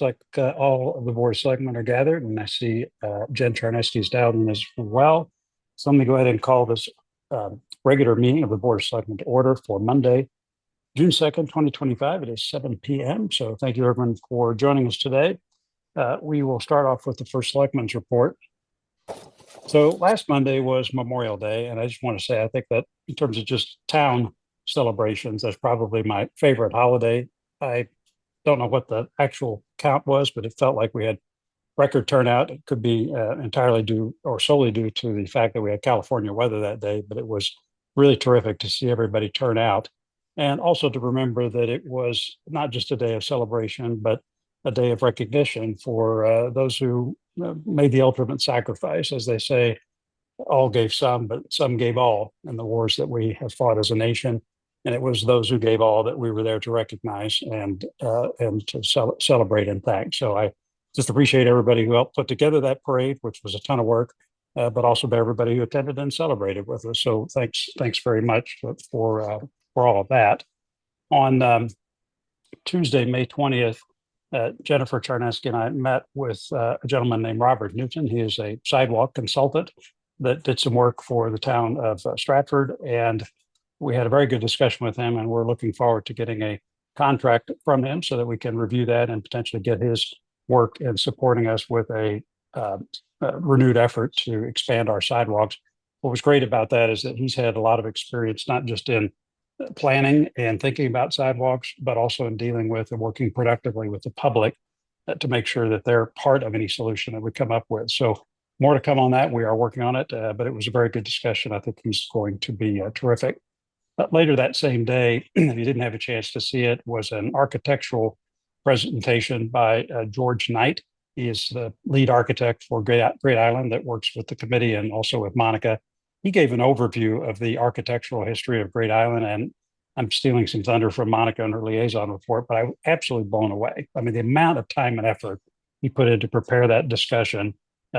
like all of the board of selectmen are gathered, and I see Jen Charneski's down as well. So let me go ahead and call this regular meeting of the board of selectmen to order for Monday, June 2nd, 2025. It is 7 p.m. So thank you everyone for joining us today. We will start off with the first selectman's report. So last Monday was Memorial Day, and I just want to say I think that in terms of just town celebrations, that's probably my favorite holiday. I don't know what the actual count was, but it felt like we had record turnout. It could be entirely due or solely due to the fact that we had California weather that day, but it was really terrific to see everybody turn out. And also to remember that it was not just a day of celebration, but a day of recognition for those who made the ultimate sacrifice. As they say, all gave some, but some gave all in the wars that we have fought as a nation. And it was those who gave all that we were there to recognize and to celebrate and thank. So I just appreciate everybody who helped put together that parade, which was a ton of work, but also to everybody who attended and celebrated with us. So thanks very much for all of that. On Tuesday, May 20th, Jennifer Charneski and I met with a gentleman named Robert Newton. He is a sidewalk consultant that did some work for the town of Stratford, and we had a very good discussion with him, and we're looking forward to getting a contract from him so that we can review that and potentially get his work in supporting us with a renewed effort to expand our sidewalks. What was great about that is that he's had a lot of experience, not just in planning and thinking about sidewalks, but also in dealing with and working productively with the public to make sure that they're part of any solution that we come up with. So more to come on that. We are working on it, but it was a very good discussion. I think he's going to be terrific. Later that same day, if you didn't have a chance to see it, was an architectural presentation by George Knight. He is the lead architect for Great Island that works with the committee and also with Monica. He gave an overview of the architectural history of Great Island, and I'm stealing some thunder from Monica and her liaison report, but I was absolutely blown away. I mean, the amount of time and effort he put in to prepare that discussion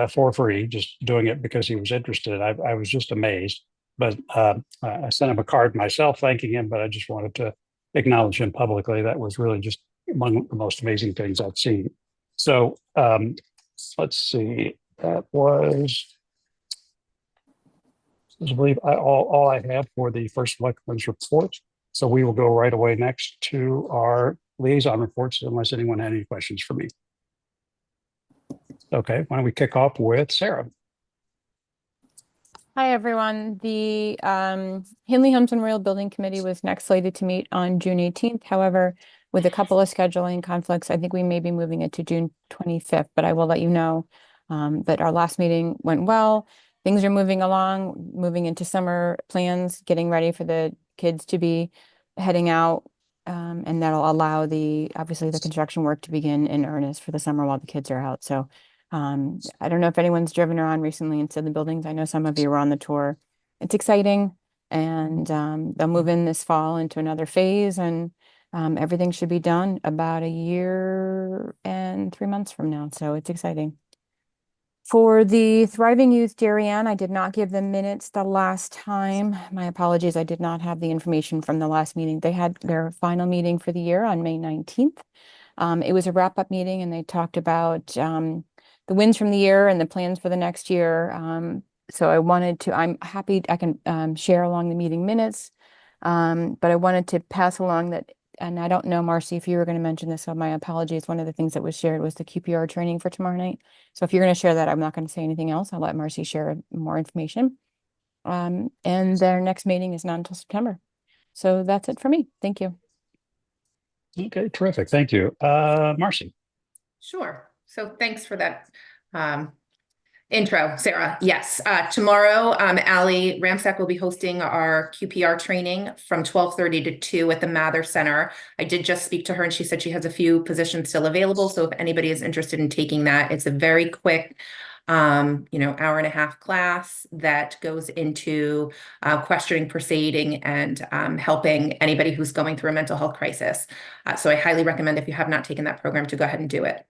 for free, just doing it because he was interested. I was just amazed. But I sent him a card myself thanking him, but I just wanted to acknowledge him publicly. That was really just among the most amazing things I've seen. So let's see, that was, I believe, all I have for the first selectman's report. So we will go right away next to our liaison reports, unless anyone had any questions for me. Okay, why don't we kick off with Sarah? Hi, everyone. The Hindley Holmes Royle Building Committee was next slated to meet on June 18th. However, with a couple of scheduling conflicts, I think we may be moving it to June 25th, but I will let you know that our last meeting went well. Things are moving along, moving into summer plans, getting ready for the kids to be heading out. And that'll allow obviously the construction work to begin in earnest for the summer while the kids are out. So I don't know if anyone's driven around recently and seen the buildings. I know some of you were on the tour. It's exciting, and they'll move in this fall into another phase, and everything should be done about a year and 3 months from now. So it's exciting. For the Thriving Youth Darien, I did not give them minutes the last time. My apologies, I did not have the information from the last meeting. They had their final meeting for the year on May 19th. It was a wrap-up meeting, and they talked about the wins from the year and the plans for the next year. So I'm happy I can share along the meeting minutes, but I wanted to pass along that, and I don't know, Marcy, if you were going to mention this, so my apologies. One of the things that was shared was the QPR training for tomorrow night. So if you're going to share that, I'm not going to say anything else. I'll let Marcy share more information. And their next meeting is not until September. So that's it for me. Thank you. Okay, terrific. Thank you. Marcy. Sure. So thanks for that intro, Sarah. Yes, tomorrow, Allie Ramsack will be hosting our QPR training from 12:30 to 2 at the Mather Center. I did just speak to her, and she said she has a few positions still available. So if anybody is interested in taking that, it's a very quick hour and a half class that goes into questioning, proceeding, and helping anybody who's going through a mental health crisis. So I highly recommend, if you have not taken that program, to go ahead and do it.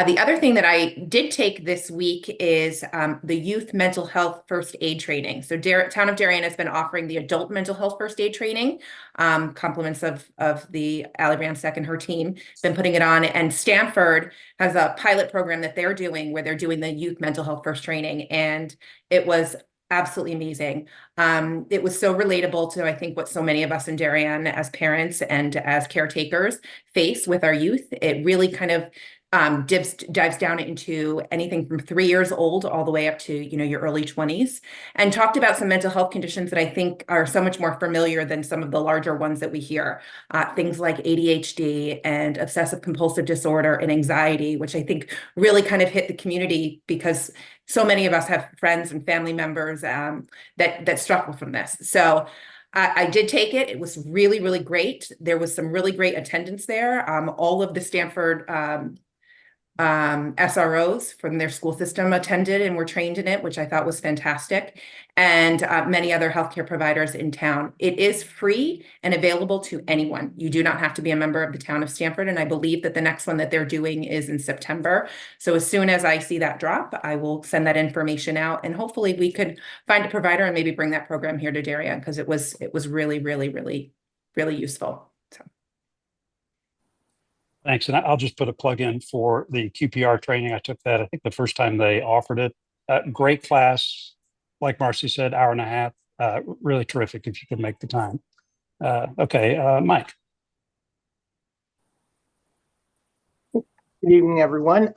The other thing that I did take this week is the youth mental health first aid training. So Town of Darien has been offering the adult mental health first aid training. Compliments of the Allie Ramsack and her team been putting it on, and Stamford has a pilot program that they're doing where they're doing the youth mental health first training, and it was absolutely amazing. It was so relatable to, I think, what so many of us in Darien as parents and as caretakers face with our youth. It really kind of dives down into anything from 3 years old all the way up to, your early 20s, and talked about some mental health conditions that I think are so much more familiar than some of the larger ones that we hear. Things like ADHD and obsessive compulsive disorder and anxiety, which I think really kind of hit the community because so many of us have friends and family members that struggle from this. So I did take it. It was really, really great. There was some really great attendance there. All of the Stamford SROs from their school system attended and were trained in it, which I thought was fantastic, and many other healthcare providers in town. It is free and available to anyone. You do not have to be a member of the town of Stamford, and I believe that the next one that they're doing is in September. So as soon as I see that drop, I will send that information out, and hopefully we could find a provider and maybe bring that program here to Darien, because it was really, really, really, really useful. So. Thanks. And I'll just put a plug in for the QPR training. I took that, I think, the first time they offered it. Great class. Like Marcy said, hour and a half. Really terrific if you can make the time. Okay, Mike. Good evening, everyone.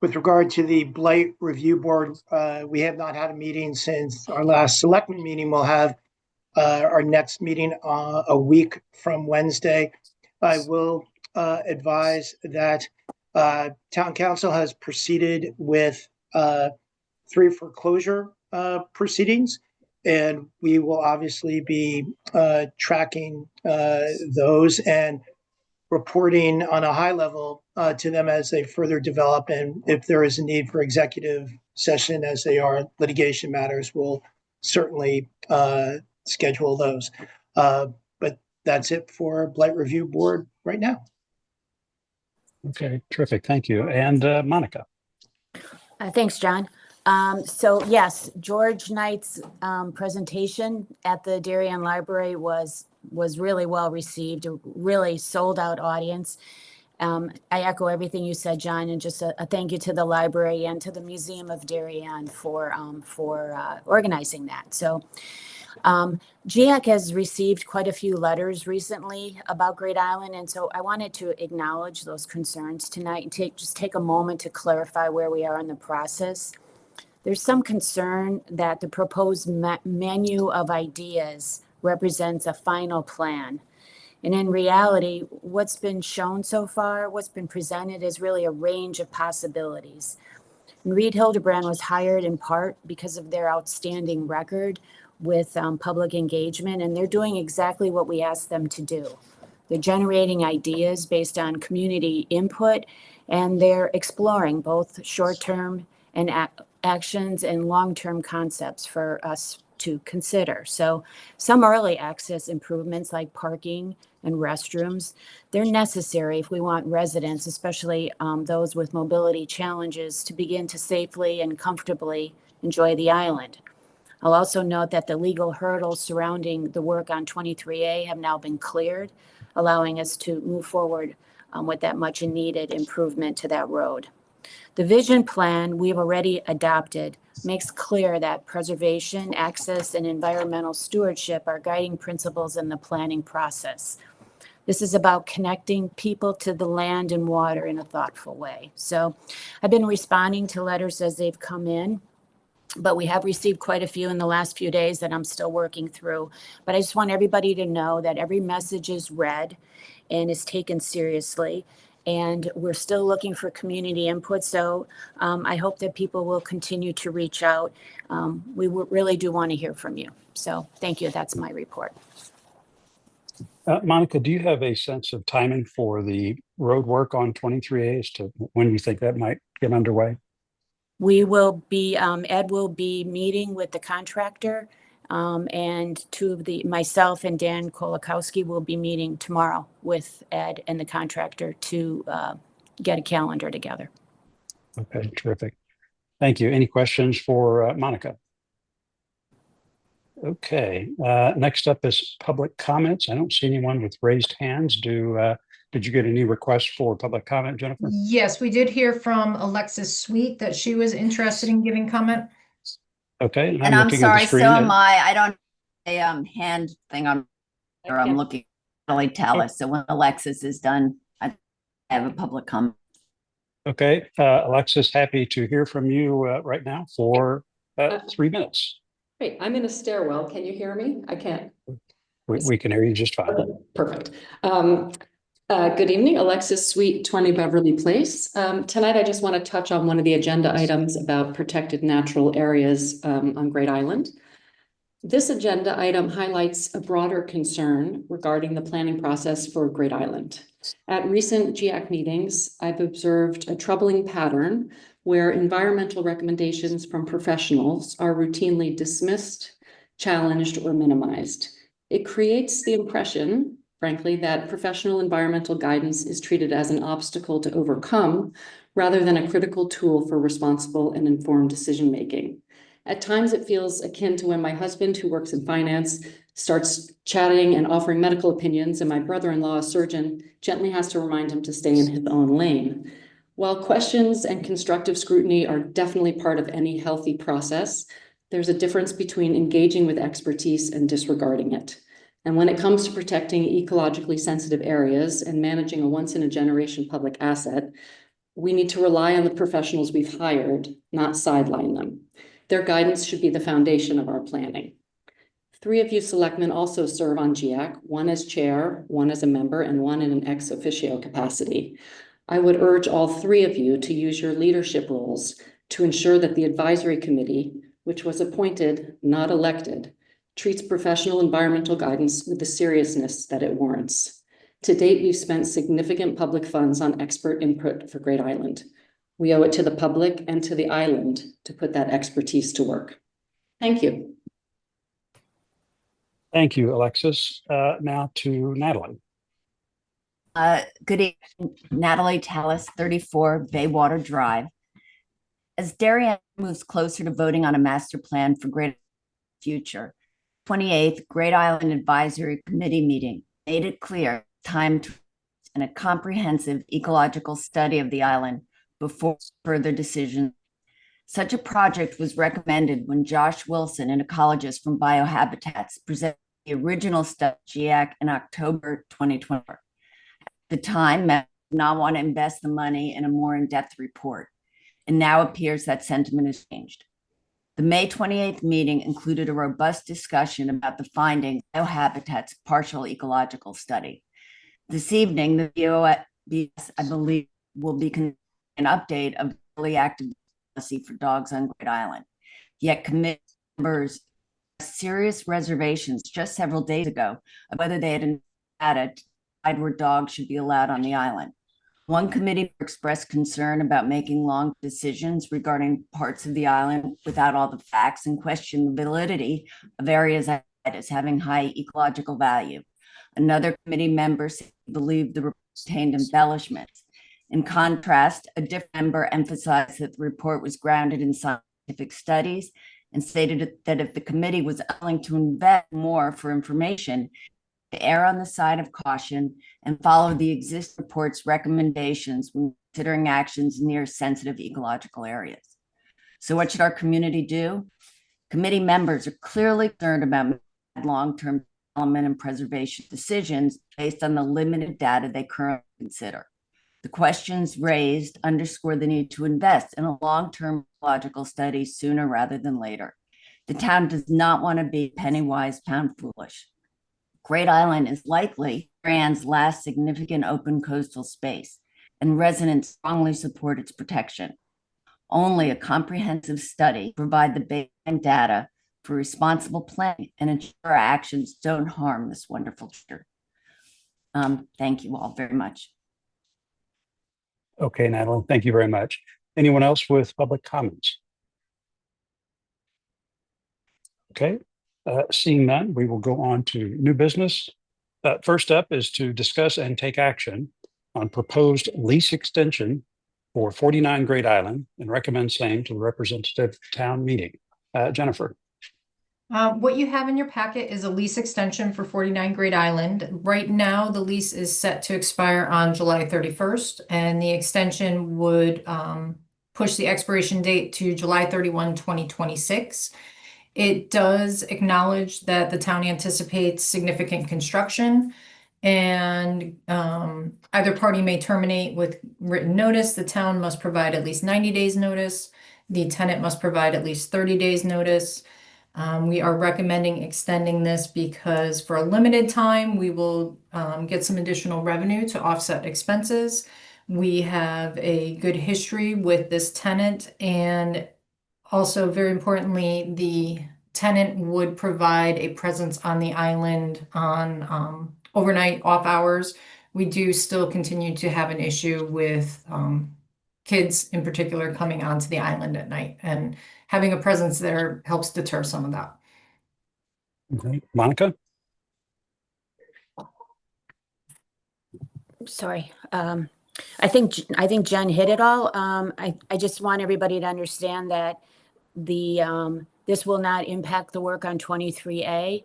With regard to the Blight Review Board, we have not had a meeting since our last Selectmen meeting. We'll have our next meeting a week from Wednesday. I will advise that Town Council has proceeded with 3 foreclosure proceedings, and we will obviously be tracking those and reporting on a high level to them as they further develop, and if there is a need for executive session as they are litigation matters, we'll certainly schedule those. But that's it for Blight Review Board right now. Okay, terrific. Thank you. And Monica. Thanks, John. So yes, George Knight's presentation at the Darien Library was really well received, a really sold out audience. I echo everything you said, John, and just a thank you to the library and to the Museum of Darien for organizing that. So GIAC has received quite a few letters recently about Great Island, and so I wanted to acknowledge those concerns tonight and take a moment to clarify where we are in the process. There's some concern that the proposed menu of ideas represents a final plan. And in reality, what's been shown so far, what's been presented is really a range of possibilities. And Reed Hildebrand was hired in part because of their outstanding record with public engagement, and they're doing exactly what we asked them to do. They're generating ideas based on community input, and they're exploring both short-term and actions and long-term concepts for us to consider. So some early access improvements like parking and restrooms, they're necessary if we want residents, especially those with mobility challenges, to begin to safely and comfortably enjoy the island. I'll also note that the legal hurdles surrounding the work on 23A have now been cleared, allowing us to move forward with that much needed improvement to that road. The vision plan we've already adopted makes clear that preservation, access, and environmental stewardship are guiding principles in the planning process. This is about connecting people to the land and water in a thoughtful way. So I've been responding to letters as they've come in, but we have received quite a few in the last few days that I'm still working through. But I just want everybody to know that every message is read and is taken seriously. And we're still looking for community input. So I hope that people will continue to reach out. We really do want to hear from you. So thank you. That's my report. Monica, do you have a sense of timing for the road work on 23A as to when you think that might get underway? We will be, Ed will be meeting with the contractor, and myself and Dan Kolakowski will be meeting tomorrow with Ed and the contractor to get a calendar together. Okay, terrific. Thank you. Any questions for Monica? Okay, next up is public comments. I don't see anyone with raised hands. Did you get any requests for public comment, Jennifer? Yes, we did hear from Alexis Sweet that she was interested in giving comment. Okay. And I'm looking at the sorry, so screen am I. I don't have a hand thing on, or I'm looking at Natalie Tallis. So when Alexis is done, I have a public comment. Okay, Alexis, happy to hear from you right now for 3 minutes. Great, I'm in a stairwell. Can you hear me? I can't. We can hear you just fine. Okay, perfect. Good evening, Alexis Sweet, 20 Beverly Place. Tonight, I just want to touch on one of the agenda items about protected natural areas on Great Island. This agenda item highlights a broader concern regarding the planning process for Great Island. At recent GIAC meetings, I've observed a troubling pattern where environmental recommendations from professionals are routinely dismissed, challenged, or minimized. It creates the impression, frankly, that professional environmental guidance is treated as an obstacle to overcome rather than a critical tool for responsible and informed decision-making. At times, it feels akin to when my husband, who works in finance, starts chatting and offering medical opinions, and my brother-in-law, a surgeon, gently has to remind him to stay in his own lane. While questions and constructive scrutiny are definitely part of any healthy process, there's a difference between engaging with expertise and disregarding it. And when it comes to protecting ecologically sensitive areas and managing a once-in-a-generation public asset, we need to rely on the professionals we've hired, not sideline them. Their guidance should be the foundation of our planning. 3 of you selectmen also serve on GIAC, one as chair, one as a member, and one in an ex officio capacity. I would urge all 3 of you to use your leadership roles to ensure that the advisory committee, which was appointed, not elected, treats professional environmental guidance with the seriousness that it warrants. To date, we've spent significant public funds on expert input for Great Island. We owe it to the public and to the island to put that expertise to work. Thank you. Thank you, Alexis. Now to Natalie. Good evening, Natalie Tallis, 34 Baywater Drive. As Darien moves closer to voting on a master plan for Great Future, 28th Great Island Advisory Committee meeting made it clear time to and a comprehensive ecological study of the island before further decision. Such a project was recommended when Josh Wilson, an ecologist from Biohabitats, presented the original study GIAC in October 2020. At the time, Met did not want to invest the money in a more in-depth report, and now appears that sentiment has changed. The May 28th meeting included a robust discussion about the findings of Biohabitats' partial ecological study. This evening, the BOS, I believe, will be an update of early active policy for dogs on Great Island. Yet committee members serious reservations just several days ago of whether they had data to decide where dogs should be allowed on the island. One committee expressed concern about making long decisions regarding parts of the island without all the facts and questioned the validity of areas as having high ecological value. Another committee member believed the report contained embellishments. In contrast, a different member emphasized that the report was grounded in scientific studies and stated that if the committee was willing to invest more for information, to err on the side of caution and follow the existing report's recommendations when considering actions near sensitive ecological areas. So what should our community do? Committee members are clearly concerned about long-term development and preservation decisions based on the limited data they currently consider. The questions raised underscore the need to invest in a long-term ecological study sooner rather than later. The town does not want to be penny wise, pound foolish. Great Island is likely Darien's last significant open coastal space, and residents strongly support its protection. Only a comprehensive study provide the baseline data for responsible planning and ensure our actions don't harm this wonderful creature. Thank you all very much. Okay, Natalie, thank you very much. Anyone else with public comments? Okay, seeing none, we will go on to new business. First up is to discuss and take action on proposed lease extension for 49 Great Island and recommend same to the representative town meeting. Jennifer. What you have in your packet is a lease extension for 49 Great Island. Right now, the lease is set to expire on July 31st, and the extension would push the expiration date to July 31, 2026. It does acknowledge that the town anticipates significant construction, and either party may terminate with written notice. The town must provide at least 90 days notice. The tenant must provide at least 30 days notice. We are recommending extending this because for a limited time, we will get some additional revenue to offset expenses. We have a good history with this tenant, and also very importantly, the tenant would provide a presence on the island on overnight off hours. We do still continue to have an issue with kids in particular coming onto the island at night, and having a presence there helps deter some of that. Okay. Monica. Sorry. I think Jen hit it all. I just want everybody to understand that this will not impact the work on 23A,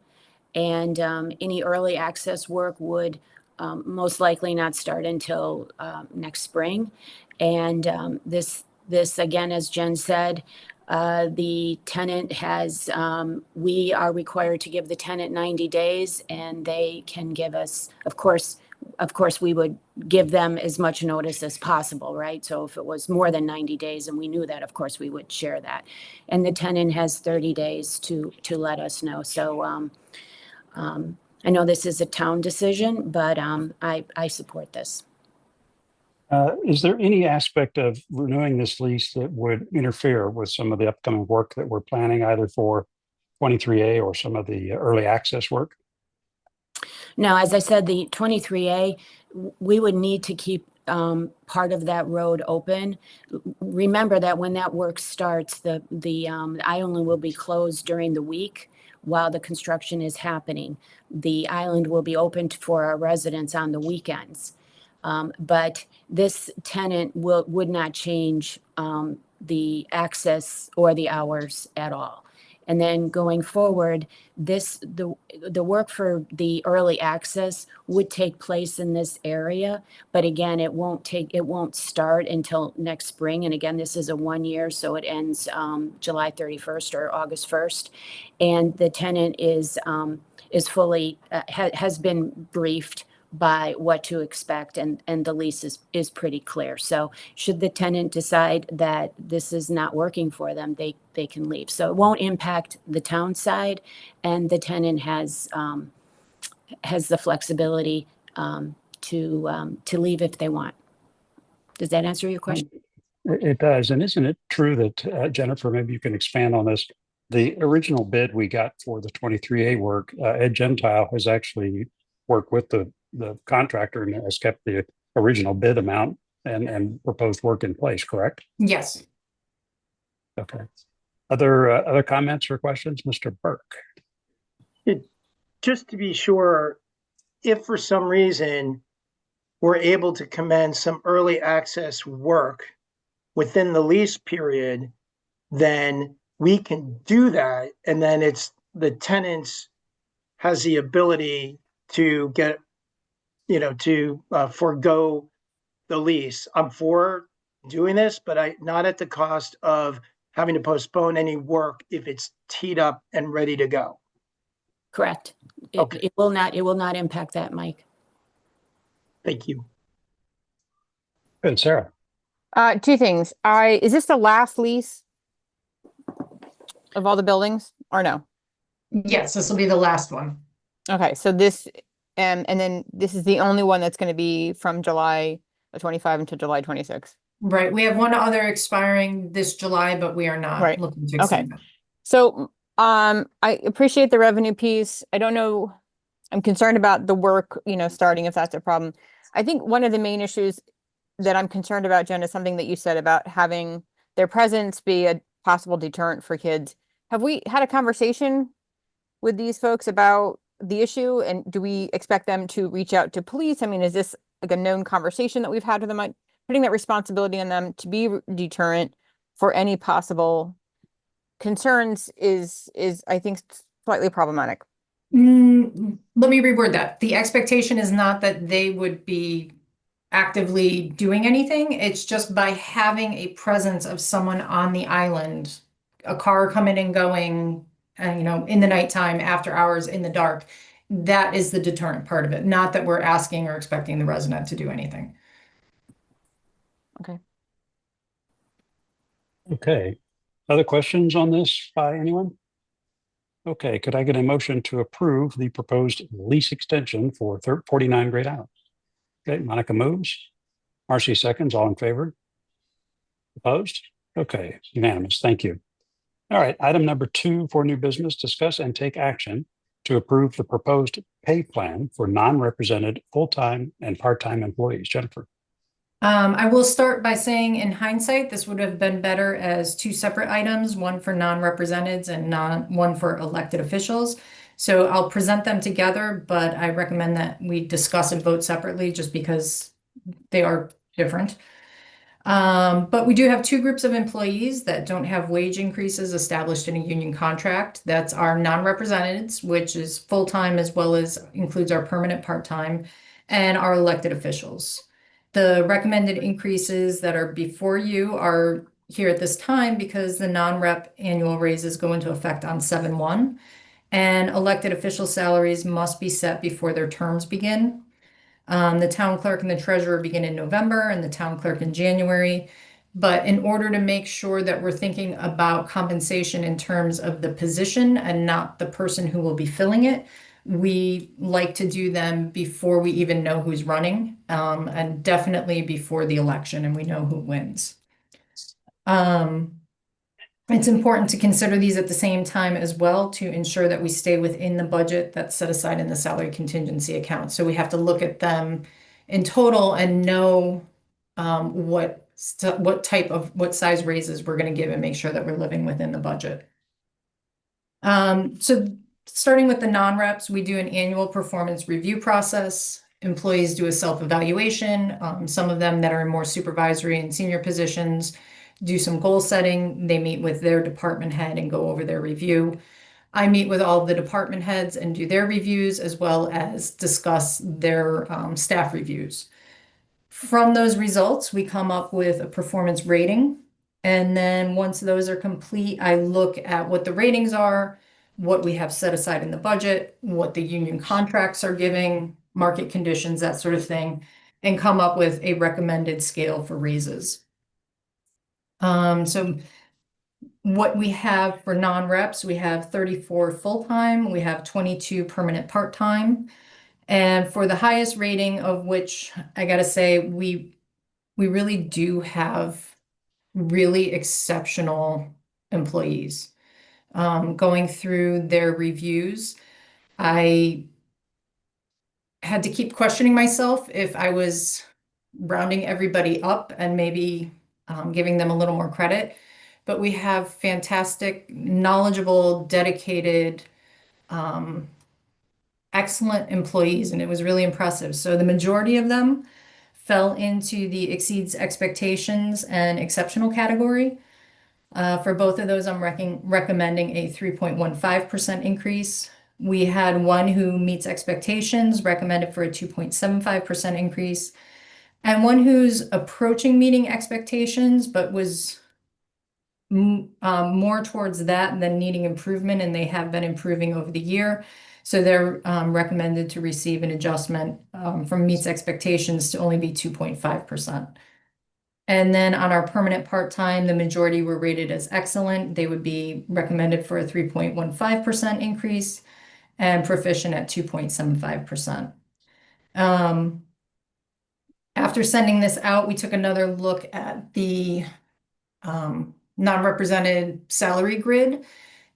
and any early access work would most likely not start until next spring. And this again, as Jen said, the tenant has, we are required to give the tenant 90 days, and they can give us, of course, we would give them as much notice as possible, right? So if it was more than 90 days and we knew that, of course, we would share that. And the tenant has 30 days to let us know. So I know this is a town decision, but I support this. Is there any aspect of renewing this lease that would interfere with some of the upcoming work that we're planning, either for 23A or some of the early access work? No, as I said, the 23A, we would need to keep part of that road open. Remember that when that work starts, the island will be closed during the week while the construction is happening. The island will be open for our residents on the weekends. But this tenant would not change the access or the hours at all. And then going forward, the work for the early access would take place in this area, but again, it won't start until next spring. And again, this is a 1 year, so it ends July 31st or August 1st. And the tenant is fully has been briefed by what to expect, and the lease is pretty clear. So should the tenant decide that this is not working for them, they can leave. So it won't impact the town side, and the tenant has the flexibility to leave if they want. Does that answer your question? It does. And isn't it true that, Jennifer, maybe you can expand on this? The original bid we got for the 23A work, Ed Gentile has actually worked with the contractor and has kept the original bid amount and proposed work in place, correct? Yes. Okay. Other comments or questions, Mr. Burke? Just to be sure, if for some reason we're able to commence some early access work within the lease period, then we can do that. And then it's the tenants has the ability to get, to forego the lease. I'm for doing this, but not at the cost of having to postpone any work if it's teed up and ready to go. Correct. Okay. It will not impact that, Mike. Thank you. Good, Sarah. Two things. Is this the last lease of all the buildings or no? Yes, this will be the last one. Okay, so this, and then this is the only one that's going to be from July 25 until July 26. Right. We have one other expiring this July, but we are not Right. looking to extend that. So I appreciate the revenue piece. I don't know. I'm concerned about the work, starting, if that's a problem. I think one of the main issues that I'm concerned about, Jen, is something that you said about having their presence be a possible deterrent for kids. Have we had a conversation with these folks about the issue, and do we expect them to reach out to police? I mean, is this like a known conversation that we've had with them? Like, putting that responsibility on them to be deterrent for any possible concerns is I think slightly problematic. Let me reword that. The expectation is not that they would be actively doing anything. It's just by having a presence of someone on the island, a car coming and going, and in the nighttime, after hours, in the dark. That is the deterrent part of it. Not that we're asking or expecting the resident to do anything. Okay. Okay. Other questions on this by anyone? Okay, could I get a motion to approve the proposed lease extension for 49 Great Island? Okay, Monica moves. Marcy seconds. All in favor? Opposed? Okay, unanimous. Thank you. All right, item number 2 for new business, discuss and take action to approve the proposed pay plan for non-represented full-time and part-time employees. Jennifer. I will start by saying, in hindsight, this would have been better as 2 separate items, one for non-represented and one for elected officials. So I'll present them together, but I recommend that we discuss and vote separately just because they are different. But we do have 2 groups of employees that don't have wage increases established in a union contract. That's our non-representatives, which is full-time as well as includes our permanent part-time, and our elected officials. The recommended increases that are before you are here at this time because the non-rep annual raises go into effect on 7/1, and elected official salaries must be set before their terms begin. The town clerk and the treasurer begin in November, and the town clerk in January. But in order to make sure that we're thinking about compensation in terms of the position and not the person who will be filling it, we like to do them before we even know who's running, and definitely before the election and we know who wins. It's important to consider these at the same time as well to ensure that we stay within the budget that's set aside in the salary contingency account. So we have to look at them in total and know what size raises we're going to give and make sure that we're living within the budget. So starting with the non-reps, we do an annual performance review process. Employees do a self-evaluation. Some of them that are in more supervisory and senior positions do some goal setting. They meet with their department head and go over their review. I meet with all of the department heads and do their reviews as well as discuss their staff reviews. From those results, we come up with a performance rating. And then once those are complete, I look at what the ratings are, what we have set aside in the budget, what the union contracts are giving, market conditions, that sort of thing, and come up with a recommended scale for raises. So what we have for non-reps, we have 34 full-time, we have 22 permanent part-time. And for the highest rating, of which I gotta say, we really do have really exceptional employees. Going through their reviews, I had to keep questioning myself if I was rounding everybody up and maybe giving them a little more credit. But we have fantastic, knowledgeable, dedicated, excellent employees, and it was really impressive. So the majority of them fell into the exceeds expectations and exceptional category. For both of those, I'm recommending a 3.15% increase. We had one who meets expectations, recommended for a 2.75% increase, and one who's approaching meeting expectations, but was more towards that than needing improvement, and they have been improving over the year. So they're recommended to receive an adjustment from meets expectations to only be 2.5%. And then on our permanent part-time, the majority were rated as excellent. They would be recommended for a 3.15% increase and proficient at 2.75%. After sending this out, we took another look at the non-represented salary grid.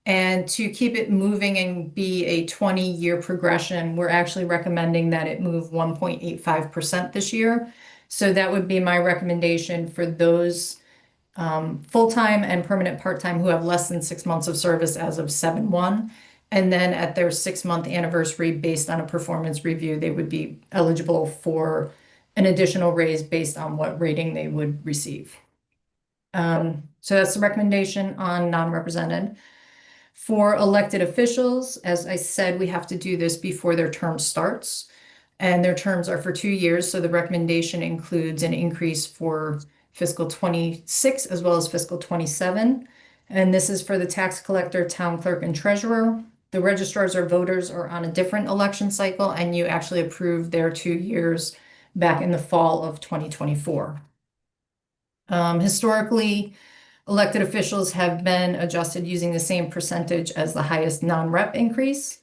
And to keep it moving and be a 20-year progression, we're actually recommending that it move 1.85% this year. So that would be my recommendation for those full-time and permanent part-time who have less than 6 months of service as of 7/1. And then at their 6-month anniversary, based on a performance review, they would be eligible for an additional raise based on what rating they would receive. So that's the recommendation on non-represented. For elected officials, as I said, we have to do this before their term starts. And their terms are for 2 years. So the recommendation includes an increase for fiscal 26 as well as fiscal 27. And this is for the tax collector, town clerk, and treasurer. The registrars or voters are on a different election cycle, and you actually approved their 2 years back in the fall of 2024. Historically, elected officials have been adjusted using the same percentage as the highest non-rep increase.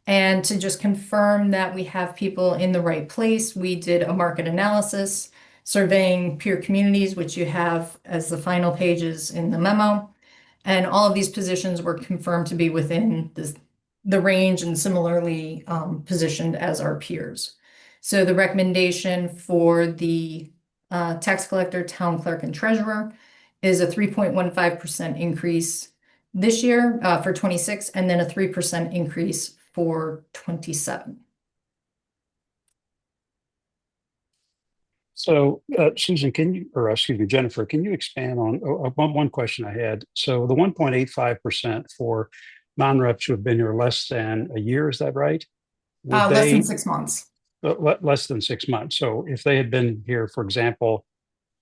And to just confirm that we have people in the right place, we did a market analysis, surveying peer communities, which you have as the final pages in the memo. And all of these positions were confirmed to be within the range and similarly positioned as our peers. So the recommendation for the tax collector, town clerk, and treasurer is a 3.15% increase this year for 26, and then a 3% increase for 27. So, Susan, Jennifer, can you expand on one question I had? So the 1.85% for non-reps who have been here less than a year, is that right? Less than 6 months. Less than 6 months. So if they had been here, for example,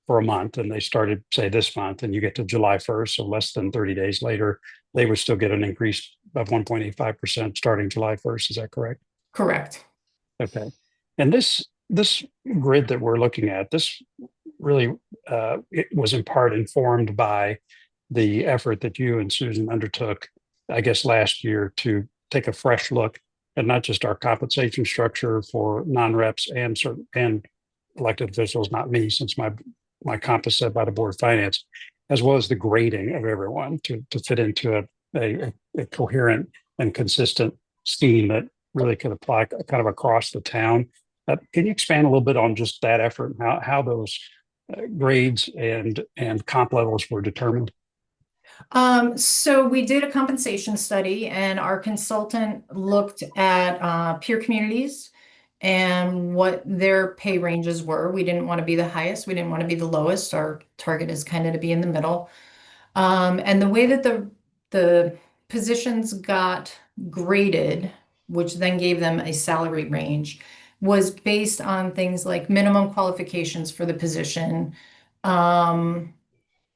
for a month and they started, say, this month, and you get to July 1st, so less than 30 days later, they would still get an increase of 1.85% starting July 1st. Is that correct? Correct. Okay. And this grid that we're looking at, this really it was in part informed by the effort that you and Susan undertook, I guess, last year to take a fresh look at not just our compensation structure for non-reps and elected officials, not me, since my comp is set by the Board of Finance, as well as the grading of everyone to fit into a coherent and consistent scheme that really could apply kind of across the town. Can you expand a little bit on just that effort and how those grades and comp levels were determined? So we did a compensation study, and our consultant looked at peer communities and what their pay ranges were. We didn't want to be the highest. We didn't want to be the lowest. Our target is kind of to be in the middle. And the way that the positions got graded, which then gave them a salary range, was based on things like minimum qualifications for the position,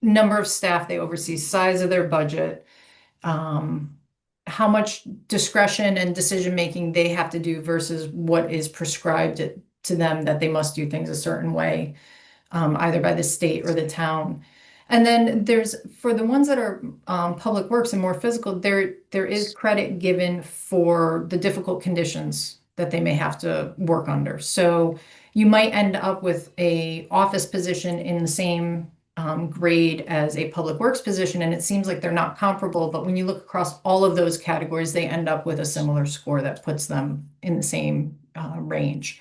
number of staff they oversee, size of their budget, how much discretion and decision-making they have to do versus what is prescribed to them that they must do things a certain way, either by the state or the town. And then for the ones that are public works and more physical, there is credit given for the difficult conditions that they may have to work under. So you might end up with a office position in the same grade as a public works position, and it seems like they're not comparable, but when you look across all of those categories, they end up with a similar score that puts them in the same range.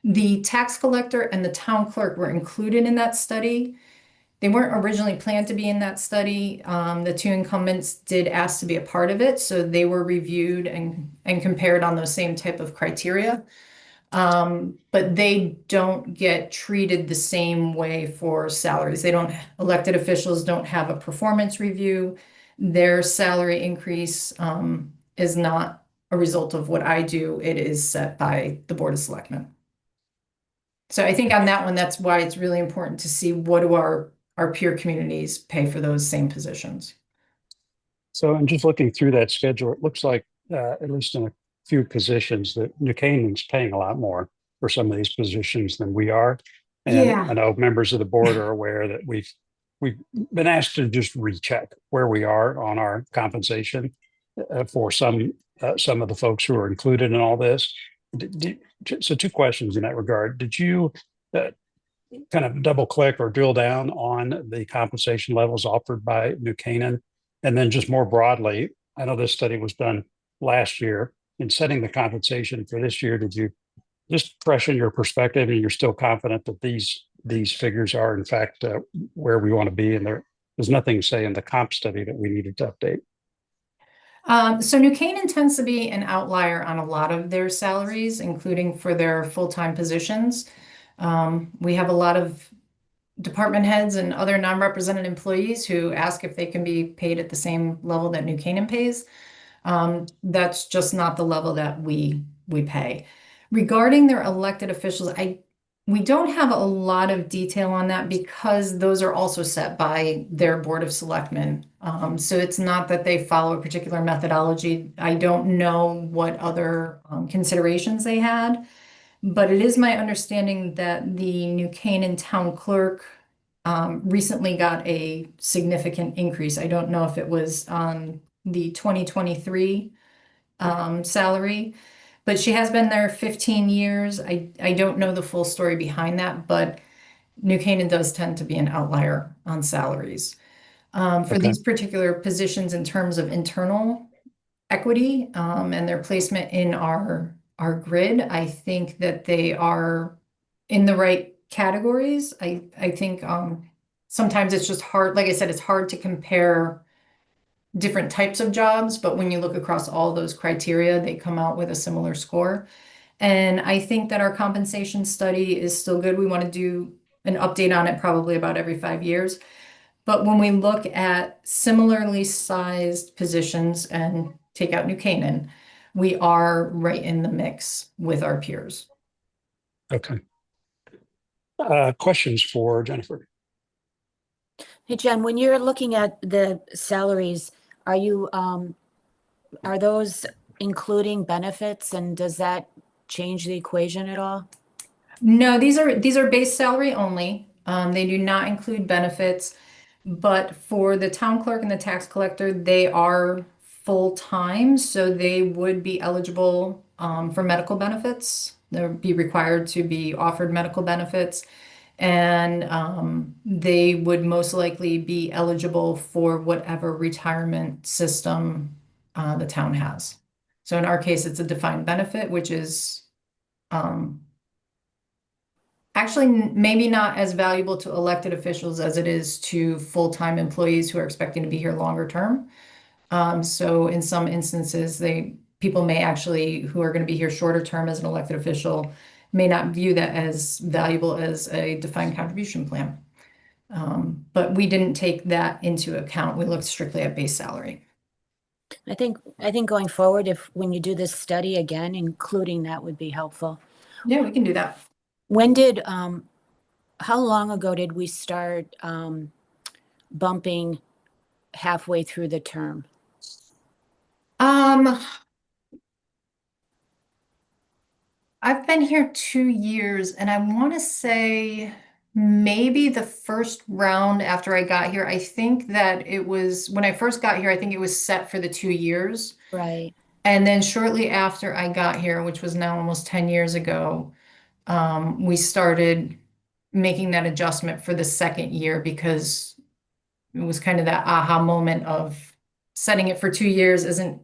The tax collector and the town clerk were included in that study. They weren't originally planned to be in that study. The two incumbents did ask to be a part of it, so they were reviewed and compared on those same type of criteria. But they don't get treated the same way for salaries. Elected officials don't have a performance review. Their salary increase is not a result of what I do. It is set by the Board of Selectmen. So I think on that one, that's why it's really important to see what do our peer communities pay for those same positions. So I'm just looking through that schedule. It looks like, at least in a few positions, that New Canaan's paying a lot more for some of these positions than we are. And Yeah. I know members of the board are aware that we've been asked to just recheck where we are on our compensation for some of the folks who are included in all this. So two questions in that regard. Did you kind of double click or drill down on the compensation levels offered by New Canaan? And then just more broadly, I know this study was done last year. In setting the compensation for this year, did you just fresh in your perspective, and you're still confident that these figures are in fact where we want to be, and there's nothing, say, in the comp study that we needed to update. So New Canaan tends to be an outlier on a lot of their salaries, including for their full-time positions. We have a lot of department heads and other non-represented employees who ask if they can be paid at the same level that New Canaan pays. That's just not the level that we pay. Regarding their elected officials, we don't have a lot of detail on that because those are also set by their Board of Selectmen. So it's not that they follow a particular methodology. I don't know what other considerations they had, but it is my understanding that the New Canaan town clerk recently got a significant increase. I don't know if it was on the 2023 salary, but she has been there 15 years. I don't know the full story behind that, but New Canaan does tend to be an outlier on salaries. For these particular positions in terms of internal equity and their placement in our grid, I think that they are in the right categories. I think sometimes it's just hard, like I said, it's hard to compare different types of jobs, but when you look across all those criteria, they come out with a similar score. And I think that our compensation study is still good. We want to do an update on it probably about every 5 years. But when we look at similarly sized positions and take out New Canaan, we are right in the mix with our peers. Okay. Questions for Jennifer? Hey, Jen, when you're looking at the salaries, are you, are those including benefits, and does that change the equation at all? No, these are base salary only. They do not include benefits, but for the town clerk and the tax collector, they are full-time, so they would be eligible for medical benefits. They'll be required to be offered medical benefits, and they would most likely be eligible for whatever retirement system the town has. So in our case, it's a defined benefit, which is actually maybe not as valuable to elected officials as it is to full-time employees who are expecting to be here longer term. So in some instances, people may actually, who are going to be here shorter term as an elected official, may not view that as valuable as a defined contribution plan. But we didn't take that into account. We looked strictly at base salary. I think going forward, when you do this study again, including that would be helpful. Yeah, we can do that. When did, how long ago did we start bumping halfway through the term? I've been here 2 years, and I want to say maybe the first round after I got here, I think that it was, when I first got here, I think it was set for the 2 years. Right. And then shortly after I got here, which was now almost 10 years ago, we started making that adjustment for the second year because it was kind of that aha moment of setting it for 2 years isn't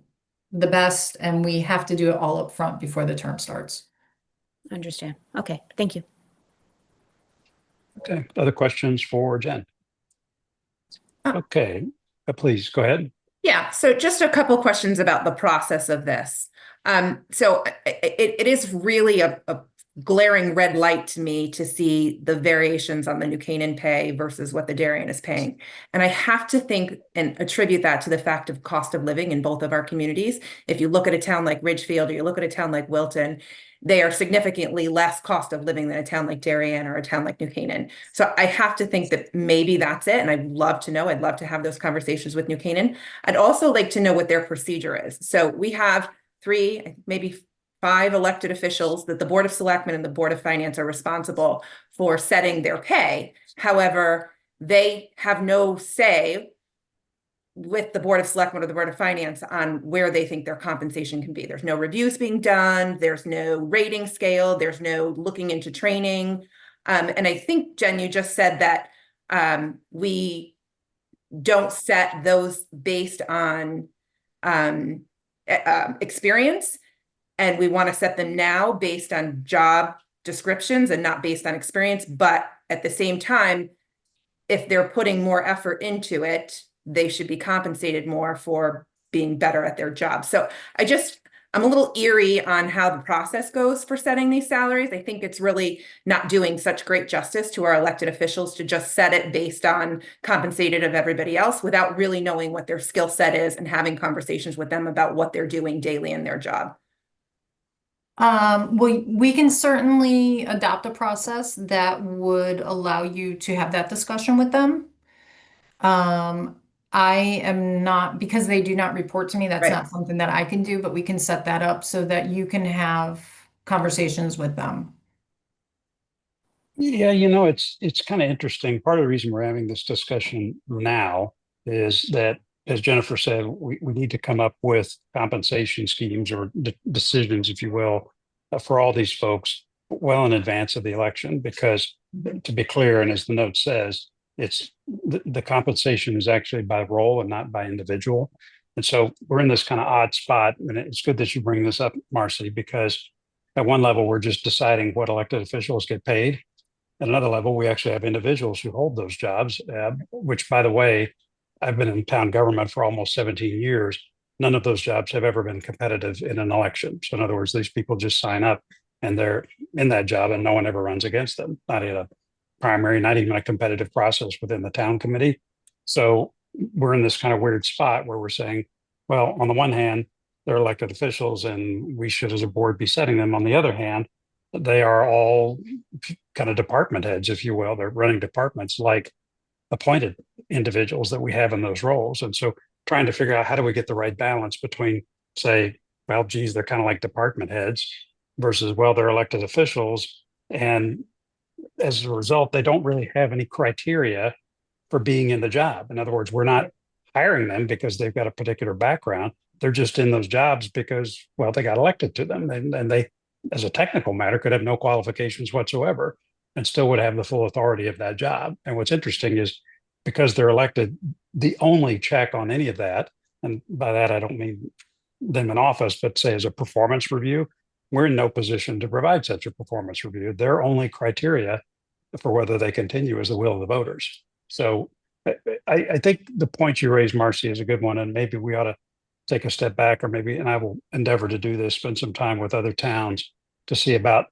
the best, and we have to do it all up front before the term starts. Understand. Okay, thank you. Okay, other questions for Jen? Okay, please go ahead. Yeah, so just a couple questions about the process of this. So it is really a glaring red light to me to see the variations on the New Canaan pay versus what the Darien is paying. And I have to think and attribute that to the fact of cost of living in both of our communities. If you look at a town like Ridgefield or you look at a town like Wilton, they are significantly less cost of living than a town like Darien or a town like New Canaan. So I have to think that maybe that's it. And I'd love to know, I'd love to have those conversations with New Canaan. I'd also like to know what their procedure is. So we have 3, maybe 5 elected officials that the Board of Selectmen and the Board of Finance are responsible for setting their pay. However, they have no say with the Board of Selectmen or the Board of Finance on where they think their compensation can be. There's no reviews being done. There's no rating scale. There's no looking into training. And I think, Jen, you just said that we don't set those based on experience. And we want to set them now based on job descriptions and not based on experience. But at the same time, if they're putting more effort into it, they should be compensated more for being better at their job. So I'm a little eerie on how the process goes for setting these salaries. I think it's really not doing such great justice to our elected officials to just set it based on compensated of everybody else without really knowing what their skill set is and having conversations with them about what they're doing daily in their job. We can certainly adopt a process that would allow you to have that discussion with them. I am not, because they do not report to me, that's Right. not something that I can do, but we can set that up so that you can have conversations with them. Yeah, it's kind of interesting. Part of the reason we're having this discussion now is that, as Jennifer said, we need to come up with compensation schemes or decisions, if you will, for all these folks well in advance of the election. Because to be clear, and as the note says, it's the compensation is actually by role and not by individual. And so we're in this kind of odd spot. And it's good that you bring this up, Marcy, because at one level, we're just deciding what elected officials get paid. At another level, we actually have individuals who hold those jobs, which, by the way, I've been in town government for almost 17 years. None of those jobs have ever been competitive in an election. So in other words, these people just sign up and they're in that job and no one ever runs against them, not in a primary, not even a competitive process within the town committee. So we're in this kind of weird spot where we're saying, well, on the one hand, they're elected officials and we should as a board be setting them. On the other hand, they are all kind of department heads, if you will. They're running departments like appointed individuals that we have in those roles. And so trying to figure out how do we get the right balance between, say, well, geez, they're kind of like department heads versus, well, they're elected officials. And as a result, they don't really have any criteria for being in the job. In other words, we're not hiring them because they've got a particular background. They're just in those jobs because, well, they got elected to them. And they, as a technical matter, could have no qualifications whatsoever and still would have the full authority of that job. And what's interesting is because they're elected, the only check on any of that, and by that I don't mean them in office, but say as a performance review, we're in no position to provide such a performance review. Their only criteria for whether they continue is the will of the voters. So I think the point you raised, Marcy, is a good one, and maybe we ought to take a step back, or maybe, and I will endeavor to do this, spend some time with other towns to see about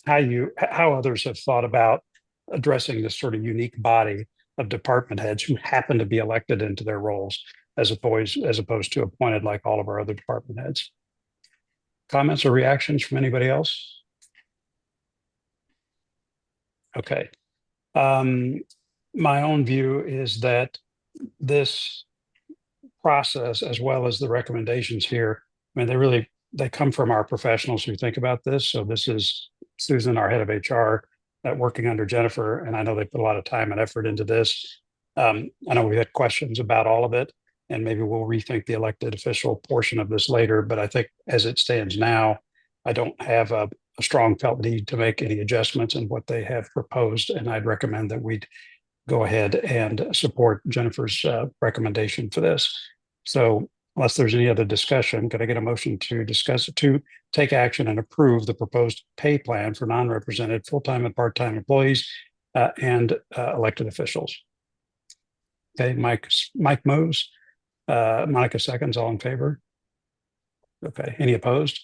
how others have thought about addressing this sort of unique body of department heads who happen to be elected into their roles as opposed to appointed like all of our other department heads. Comments or reactions from anybody else? Okay. My own view is that this process, as well as the recommendations here, I mean, they come from our professionals who think about this. So this is Susan, our head of HR, working under Jennifer, and I know they put a lot of time and effort into this. I know we had questions about all of it, and maybe we'll rethink the elected official portion of this later. But I think as it stands now, I don't have a strong felt need to make any adjustments in what they have proposed, and I'd recommend that we'd go ahead and support Jennifer's recommendation for this. So unless there's any other discussion, could I get a motion to take action and approve the proposed pay plan for non-represented full-time and part-time employees and elected officials? Okay, Mike moves. Monica seconds. All in favor? Okay. Any opposed?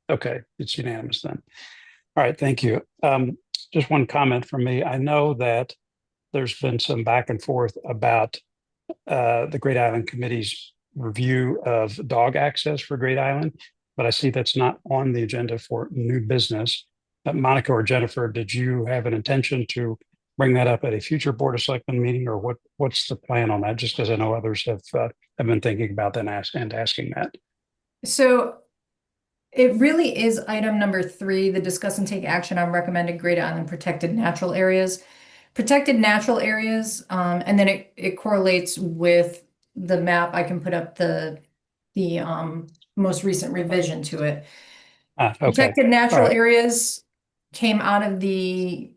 Okay, it's unanimous then. All right, thank you. Just one comment from me. I know that there's been some back and forth about the Great Island Committee's review of dog access for Great Island, but I see that's not on the agenda for new business. Monica or Jennifer, did you have an intention to bring that up at a future Board of Selectmen meeting, or what's the plan on that? Just because I know others have been thinking about that and asking that. So it really is item number 3, the discuss and take action on recommended Great Island protected natural areas. Protected natural areas, and then it correlates with the map. I can put up the most recent revision to it. Okay. Protected natural All right. areas came out of the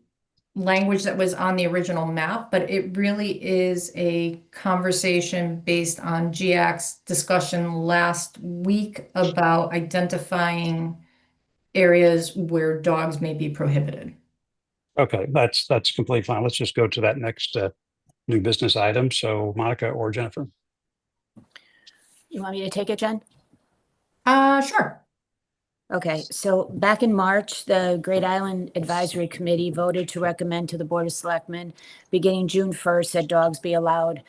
language that was on the original map, but it really is a conversation based on GIAC's discussion last week about identifying areas where dogs may be prohibited. Okay, that's completely fine. Let's just go to that next new business item. So Monica or Jennifer. You want me to take it, Jen? Sure. Okay, so back in March, the Great Island Advisory Committee voted to recommend to the Board of Selectmen, beginning June 1st, that dogs be allowed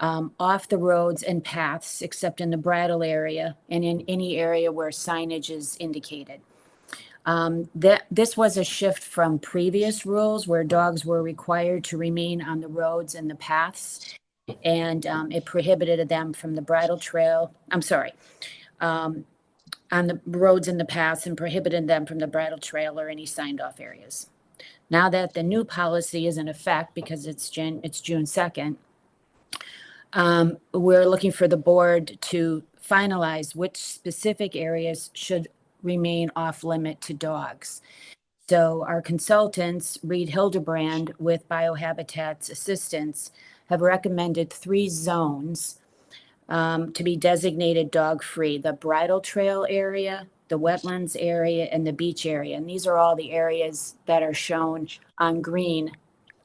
off the roads and paths, except in the bridle area and in any area where signage is indicated. This was a shift from previous rules where dogs were required to remain on the roads and the paths, and it prohibited them from the bridle trail. I'm sorry. On the roads and the paths, and prohibited them from the bridle trail or any signed off areas. Now that the new policy is in effect, because it's June 2nd, we're looking for the board to finalize which specific areas should remain off limit to dogs. So our consultants, Reed Hildebrand with Biohabitat's assistance, have recommended 3 zones to be designated dog-free: the bridle trail area, the wetlands area, and the beach area. And these are all the areas that are shown on green,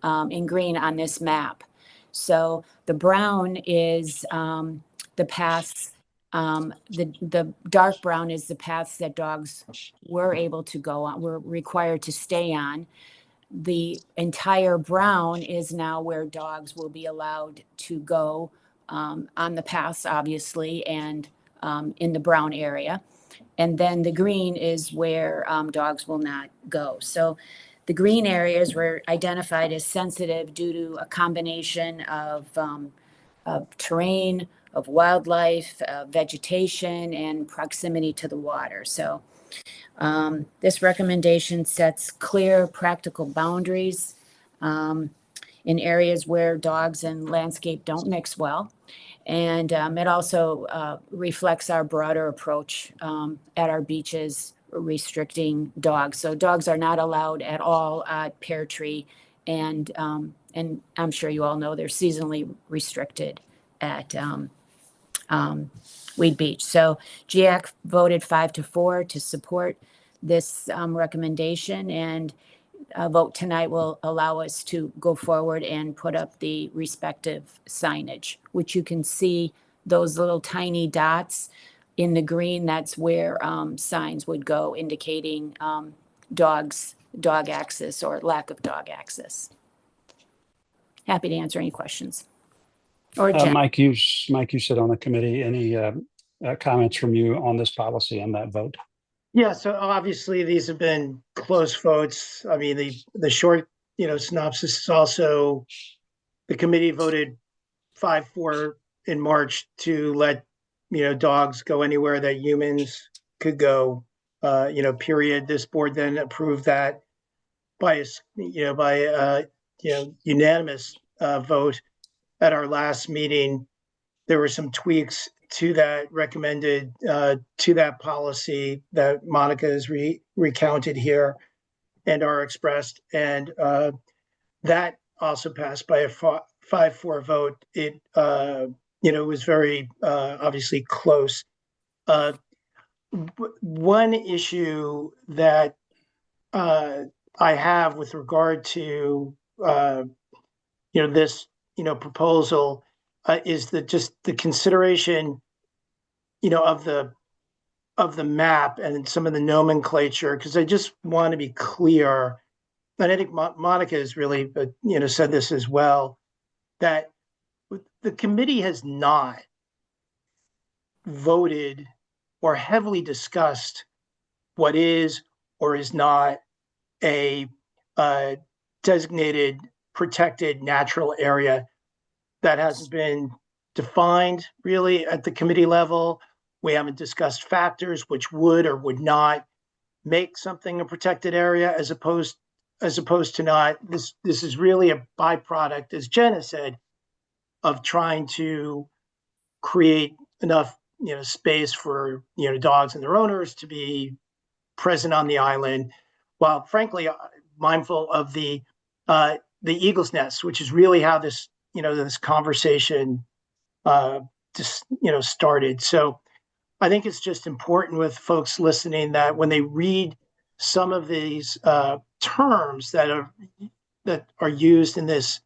in green on this map. So the brown is the paths, the dark brown is the paths that dogs were able to go on, were required to stay on. The entire brown is now where dogs will be allowed to go on the paths, obviously, and in the brown area. And then the green is where dogs will not go. So the green areas were identified as sensitive due to a combination of terrain, of wildlife, vegetation, and proximity to the water. So this recommendation sets clear, practical boundaries in areas where dogs and landscape don't mix well. And it also reflects our broader approach at our beaches, restricting dogs. So dogs are not allowed at all at Pear Tree, and I'm sure you all know they're seasonally restricted at Weed Beach. So GIAC voted 5-4 to support this recommendation, and a vote tonight will allow us to go forward and put up the respective signage, which you can see those little tiny dots in the green. That's where signs would go indicating dog access or lack of dog access. Happy to answer any questions. Or Jen. Mike, you sit on the committee. Any comments from you on this policy and that vote? Yeah, so obviously these have been close votes. I mean, the short, synopsis is also the committee voted 5-4 in March to let, dogs go anywhere that humans could go, period. This board then approved that by unanimous vote at our last meeting. There were some tweaks to that recommended to that policy that Monica has recounted here and are expressed, and that also passed by a 5-4 vote. It was very obviously close. One issue that I have with regard to this proposal is the consideration of the map and some of the nomenclature, because I just want to be clear, and I think Monica has really said this as well, that the committee has not voted or heavily discussed what is or is not a designated protected natural area. That hasn't been defined really at the committee level. We haven't discussed factors which would or would not make something a protected area as opposed to not. This is really a byproduct, as Jen has said, of trying to create enough space for dogs and their owners to be present on the island, while frankly mindful of the the Eagle's Nest, which is really how this, this conversation just, started. So I think it's just important with folks listening that when they read some of these terms that are used in this,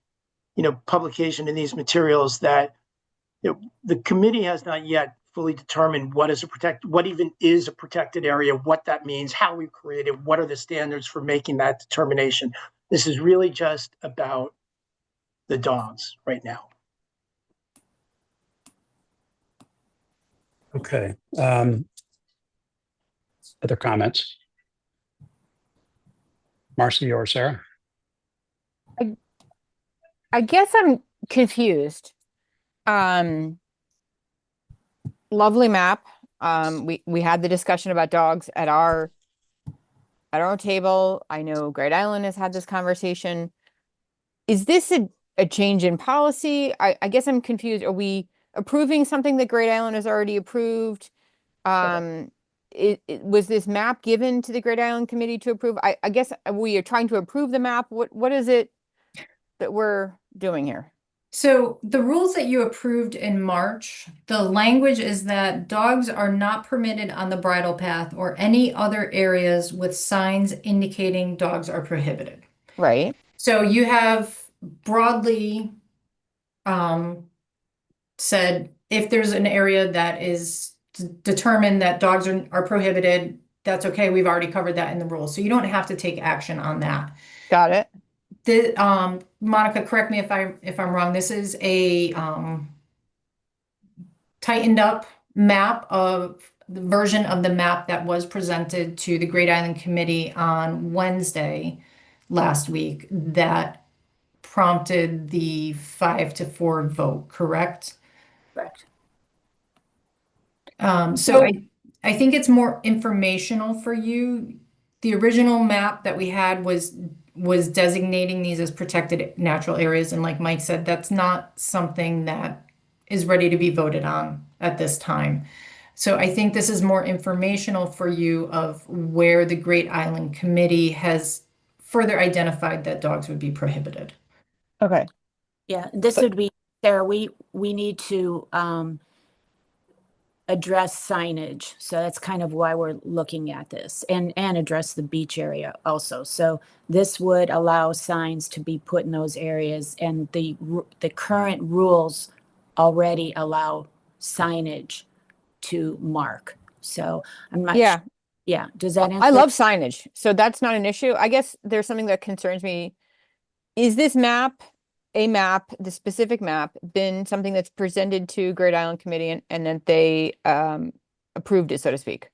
publication in these materials, that the committee has not yet fully determined what even is a protected area, what that means, how we create it, what are the standards for making that determination. This is really just about the dogs right now. Okay. Other comments? Marcy or Sarah? I guess I'm confused. Lovely map. We had the discussion about dogs at our table. I know Great Island has had this conversation. Is this a change in policy? I guess I'm confused. Are we approving something that Great Island has already approved? Was this map given to the Great Island Committee to approve? I guess we are trying to approve the map. What is it that we're doing here? So the rules that you approved in March, the language is that dogs are not permitted on the bridle path or any other areas with signs indicating dogs are prohibited. Right. So you have broadly said if there's an area that is determined that dogs are prohibited, that's okay. We've already covered that in the rules. So you don't have to take action on that. Got it. Monica, correct me if I'm wrong. This is a tightened up map of the version of the map that was presented to the Great Island Committee on Wednesday last week that prompted the 5-4 vote, correct? Correct. So I think it's more informational for you. The original map that we had was designating these as protected natural areas. And like Mike said, that's not something that is ready to be voted on at this time. So I think this is more informational for you of where the Great Island Committee has further identified that dogs would be prohibited. Okay. Yeah, this would be, Sarah, we need to address signage. So that's kind of why we're looking at this, and address the beach area also. So this would allow signs to be put in those areas, and the current rules already allow signage to mark. So I'm not Yeah. sure. Yeah. Does that answer? I love signage, so that's not an issue. I guess there's something that concerns me. Is this map, the specific map, been something that's presented to Great Island Committee and that they approved it, so to speak?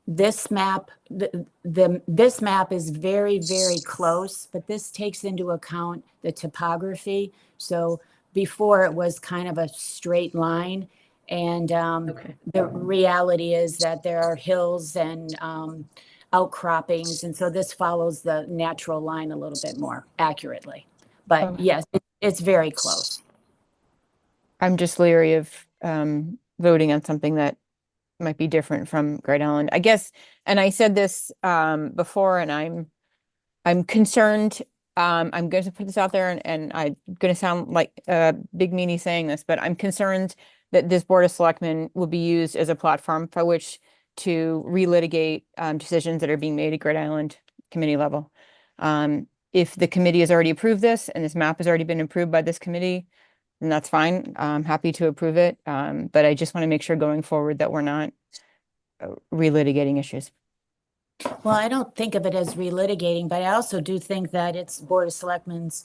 This map, this map is very, very close, but this takes into account the topography. So before it was kind of a straight line, and Okay. the reality is that there are hills and outcroppings, and so this follows the natural line a little bit more accurately. But Okay. yes, it's very close. I'm just leery of voting on something that might be different from Great Island, I guess. And I said this before, and I'm concerned. I'm going to put this out there, and I'm going to sound like a big meanie saying this, but I'm concerned that this Board of Selectmen will be used as a platform by which to relitigate decisions that are being made at Great Island Committee level. If the committee has already approved this, and this map has already been approved by this committee, then that's fine. I'm happy to approve it. But I just want to make sure going forward that we're not relitigating issues. Well, I don't think of it as relitigating, but I also do think that it's Board of Selectmen's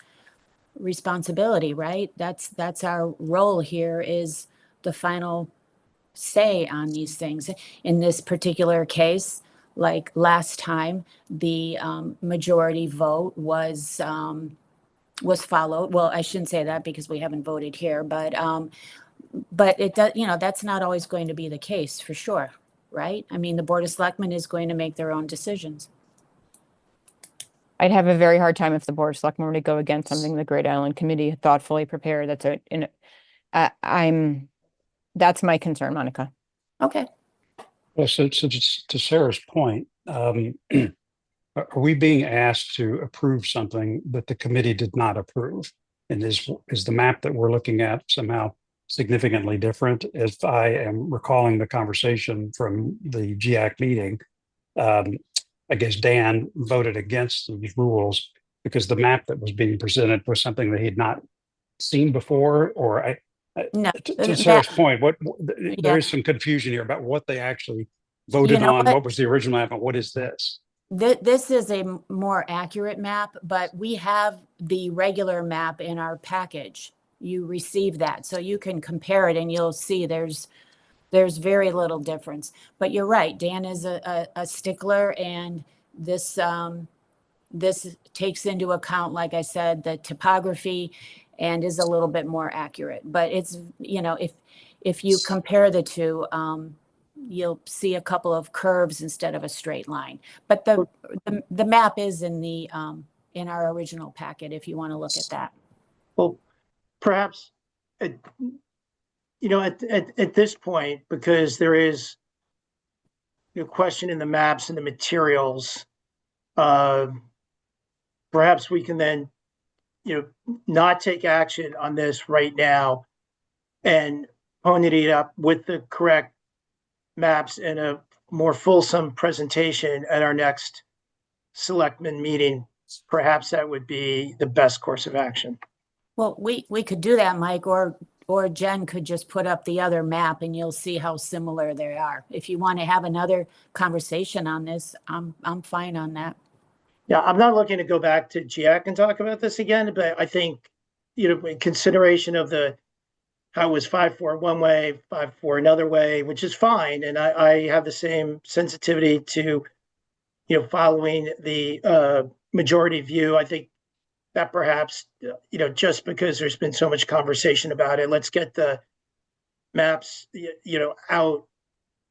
responsibility, right? That's our role here, is the final say on these things. In this particular case, like last time, the majority vote was followed. Well, I shouldn't say that because we haven't voted here, but it does, that's not always going to be the case, for sure, right? I mean, the Board of Selectmen is going to make their own decisions. I'd have a very hard time if the Board of Selectmen were to go against something the Great Island Committee had thoughtfully prepared. That's my concern, Monica. Okay. Well, so just to Sarah's point, I are we being asked to approve something that the committee did not approve? And is the map that we're looking at somehow significantly different? If I am recalling the conversation from the GIAC meeting, I guess Dan voted against these rules because the map that was being presented was something that he'd not seen before, or No, to Sarah's point, there Yeah. is some confusion here about what they actually voted know on, what? what was the original map, and what is this? This is a more accurate map, but we have the regular map in our package. You receive that, so you can compare it and you'll see there's very little difference. But you're right, Dan is a stickler, and this this takes into account, like I said, the topography and is a little bit more accurate. But it's, if you compare the two, you'll see a couple of curves instead of a straight line. But the map is in the in our original packet if you want to look at that. Well, perhaps, at this point, because there is question in the maps and the materials, perhaps we can then, not take action on this right now and pony it up with the correct maps in a more fulsome presentation at our next Selectmen meeting. Perhaps that would be the best course of action. Well, we could do that, Mike, or Jen could just put up the other map and you'll see how similar they are. If you want to have another conversation on this, I'm fine on that. Yeah, I'm not looking to go back to GIAC and talk about this again, but I think, in consideration of how it was 5-4 one way, 5-4 another way, which is fine. And I have the same sensitivity to, following the majority view. I think that perhaps, just because there's been so much conversation about it, let's get the maps, out,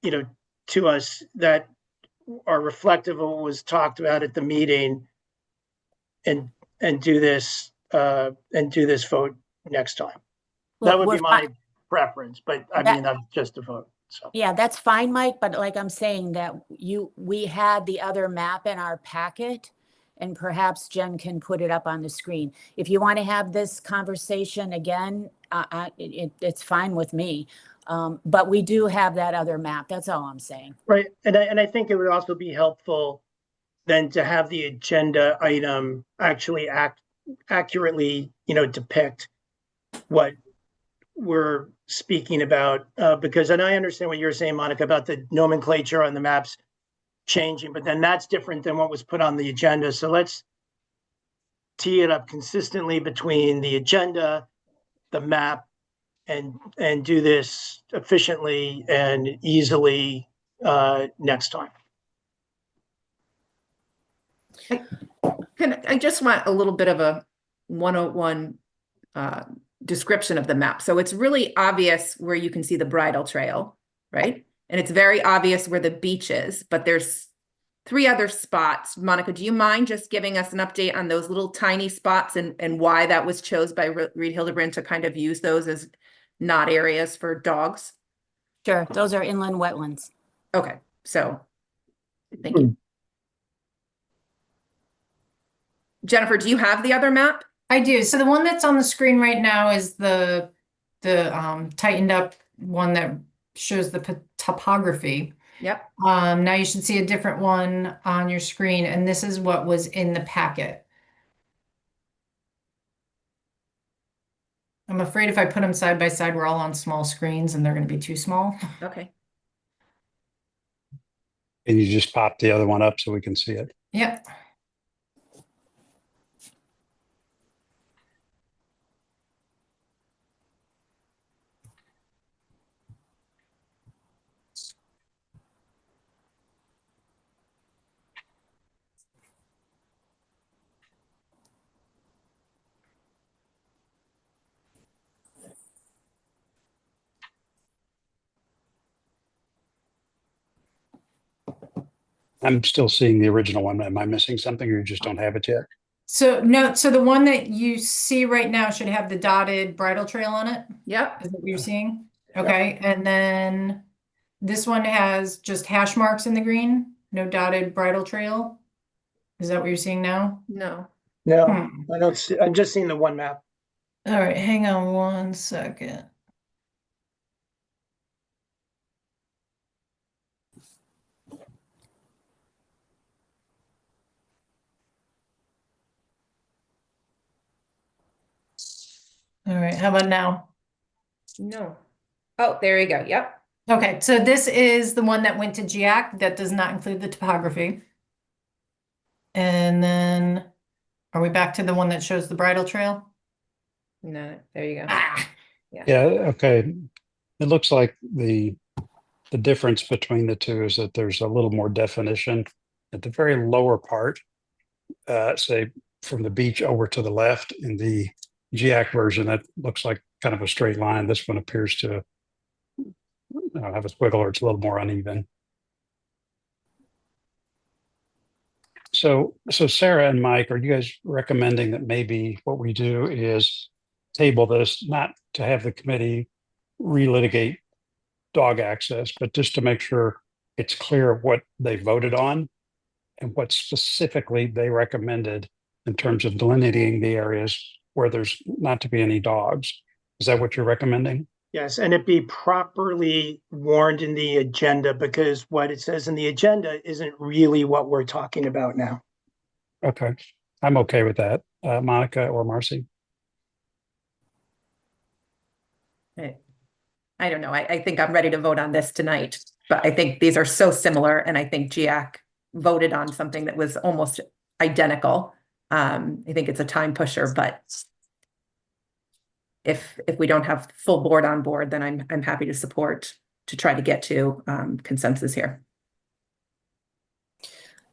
to us that are reflective of what was talked about at the meeting, and do this vote next time. That would be my preference, but I mean, that's just a vote. So Yeah, that's fine, Mike, but like I'm saying, that we had the other map in our packet, and perhaps Jen can put it up on the screen. If you want to have this conversation again, it's fine with me. But we do have that other map. That's all I'm saying. right, and I think it would also be helpful then to have the agenda item actually accurately, depict what we're speaking about, because, and I understand what you're saying, Monica, about the nomenclature on the maps changing, but then that's different than what was put on the agenda. So let's tee it up consistently between the agenda, the map, and do this efficiently and easily next time. I just want a little bit of a 101 description of the map. So it's really obvious where you can see the bridle trail, right? And it's very obvious where the beach is, but there's 3 other spots. Monica, do you mind just giving us an update on those little tiny spots and why that was chosen by Reed Hildebrand to kind of use those as not areas for dogs? Sure, those are inland wetlands. Okay, so thank you. Jennifer, do you have the other map? I do. So the one that's on the screen right now is the tightened up one that shows the topography. Yep. Now you should see a different one on your screen, and this is what was in the packet. I'm afraid if I put them side by side, we're all on small screens and they're going to be too small. Okay. And you just pop the other one up so we can see it. Yep. I'm still seeing the original one. Am I missing something, or you just don't have it yet? So no, so the one that you see right now should have the dotted bridle trail on it. Yep. Is that what you're seeing? Okay, and then this one has just hash marks in the green, no dotted bridle trail. Is that what you're seeing now? No. No, Hmm. I don't see, I'm just seeing the one map. All right, hang on 1 second. All right, how about now? No. Oh, there you go. Yep. Okay, so this is the one that went to GIAC. That does not include the topography. And then, are we back to the one that shows the bridle trail? No, there you go. Ah, Yeah, okay. It looks like the difference between the two is that there's a little more definition at the very lower part, say from the beach over to the left. In the GIAC version, that looks like kind of a straight line. This one appears to have a squiggle, or it's a little more uneven. So Sarah and Mike, are you guys recommending that maybe what we do is table this, not to have the committee relitigate dog access, but just to make sure it's clear what they voted on and what specifically they recommended in terms of delineating the areas where there's not to be any dogs? Is that what you're recommending? Yes, and it be properly warned in the agenda, because what it says in the agenda isn't really what we're talking about now. Okay, I'm okay with that. Monica or Marcy? I don't know. I think I'm ready to vote on this tonight, but I think these are so similar, and I think GIAC voted on something that was almost identical. I think it's a time pusher, but if we don't have full board on board, then I'm happy to support to try to get to consensus here.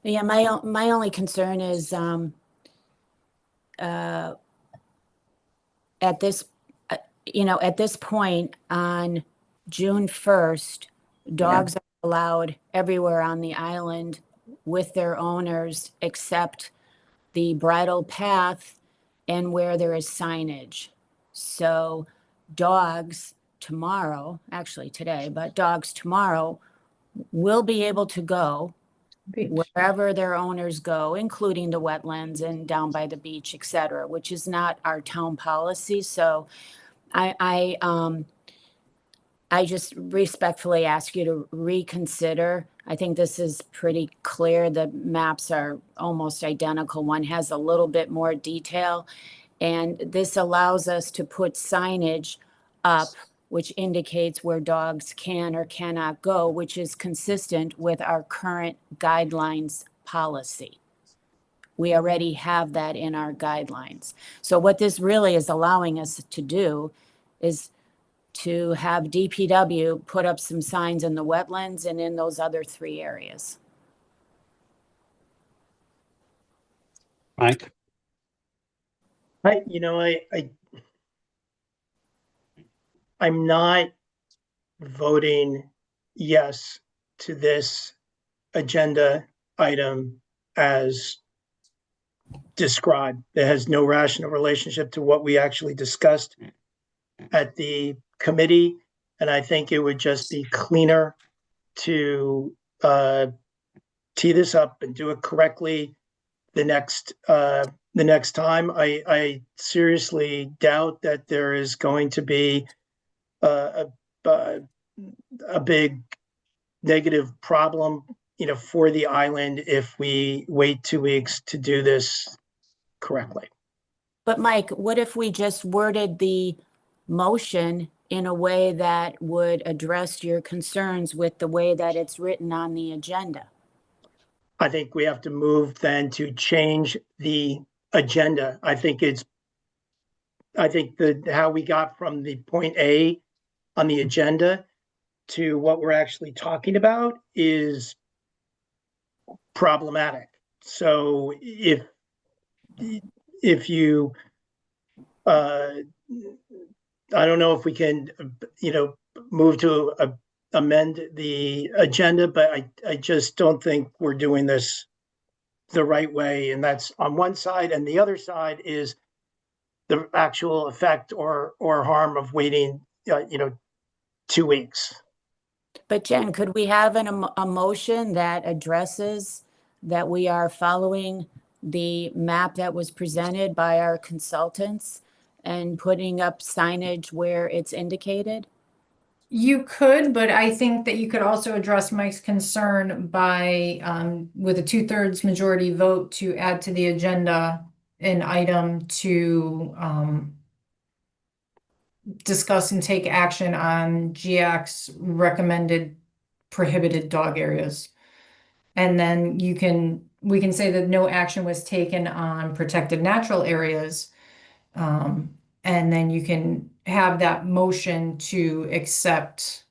Yeah, my only concern is at this at this point on June 1st, dogs are allowed everywhere on the island with their owners except the bridle path and where there is signage. So dogs tomorrow, actually today, but dogs tomorrow will be able to go wherever their owners go, including the wetlands and down by the beach, et cetera, which is not our town policy. So I just respectfully ask you to reconsider. I think this is pretty clear. The maps are almost identical. One has a little bit more detail, and this allows us to put signage up which indicates where dogs can or cannot go, which is consistent with our current guidelines policy. We already have that in our guidelines. So what this really is allowing us to do is to have DPW put up some signs in the wetlands and in those other 3 areas. Mike? I'm not voting yes to this agenda item as described. It has no rational relationship to what we actually discussed at the committee. And I think it would just be cleaner to tee this up and do it correctly the next time. I seriously doubt that there is going to be a big negative problem, for the island if we wait 2 weeks to do this correctly. But Mike, what if we just worded the motion in a way that would address your concerns with the way that it's written on the agenda? I think we have to move then to change the agenda. I think how we got from the point A on the agenda to what we're actually talking about is problematic. So if you, I don't know if we can, move to amend the agenda, but I just don't think we're doing this the right way. And that's on one side. And the other side is the actual effect or harm of waiting, 2 weeks. But Jen, could we have a motion that addresses that we are following the map that was presented by our consultants and putting up signage where it's indicated? You could, but I think that you could also address Mike's concern by, with a 2/3 majority vote, to add to the agenda an item to discuss and take action on GIAC's recommended prohibited dog areas. And then we can say that no action was taken on protected natural areas. And then you can have that motion to accept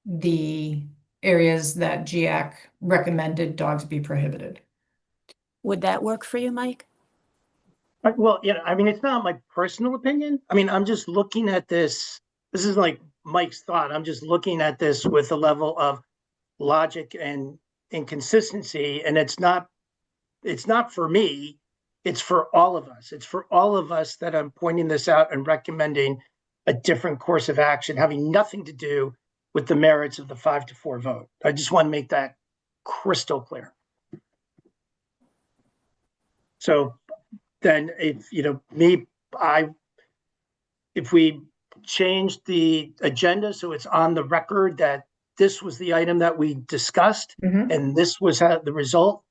the areas that GIAC recommended dogs be prohibited. Would that work for you, Mike? Well, I mean, it's not my personal opinion. I mean, I'm just looking at this. This is like Mike's thought. I'm just looking at this with a level of logic and inconsistency. And it's not for me. It's for all of us. It's for all of us that I'm pointing this out and recommending a different course of action, having nothing to do with the merits of the 5-4 vote. I just want to make that crystal clear. So then if, if we change the agenda so it's on the record that this was the item that we discussed and this was the result,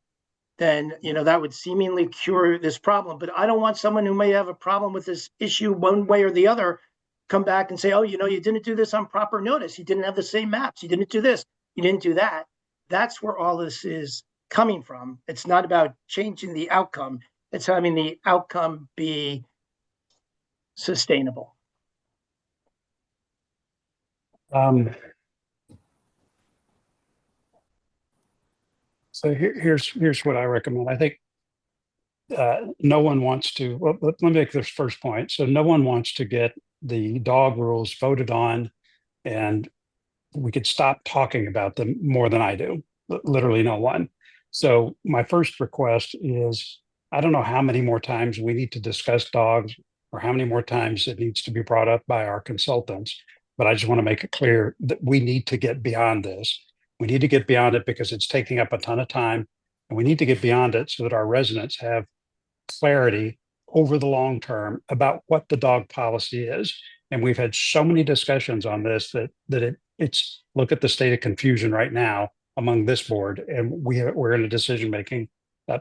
then, that would seemingly cure this problem. But I don't want someone who may have a problem with this issue one way or the other come back and say, oh, you didn't do this on proper notice. You didn't have the same maps. You didn't do this. You didn't do that. That's where all this is coming from. It's not about changing the outcome. It's having the outcome be sustainable. So here's what I recommend. I think no one wants to, well, let me make this first point. So no one wants to get the dog rules voted on, and we could stop talking about them more than I do. Literally no one. So my first request is, I don't know how many more times we need to discuss dogs or how many more times it needs to be brought up by our consultants, but I just want to make it clear that we need to get beyond this. We need to get beyond it because it's taking up a ton of time, and we need to get beyond it so that our residents have clarity over the long term about what the dog policy is. And we've had so many discussions on this that it's look at the state of confusion right now among this board, and we're in a decision-making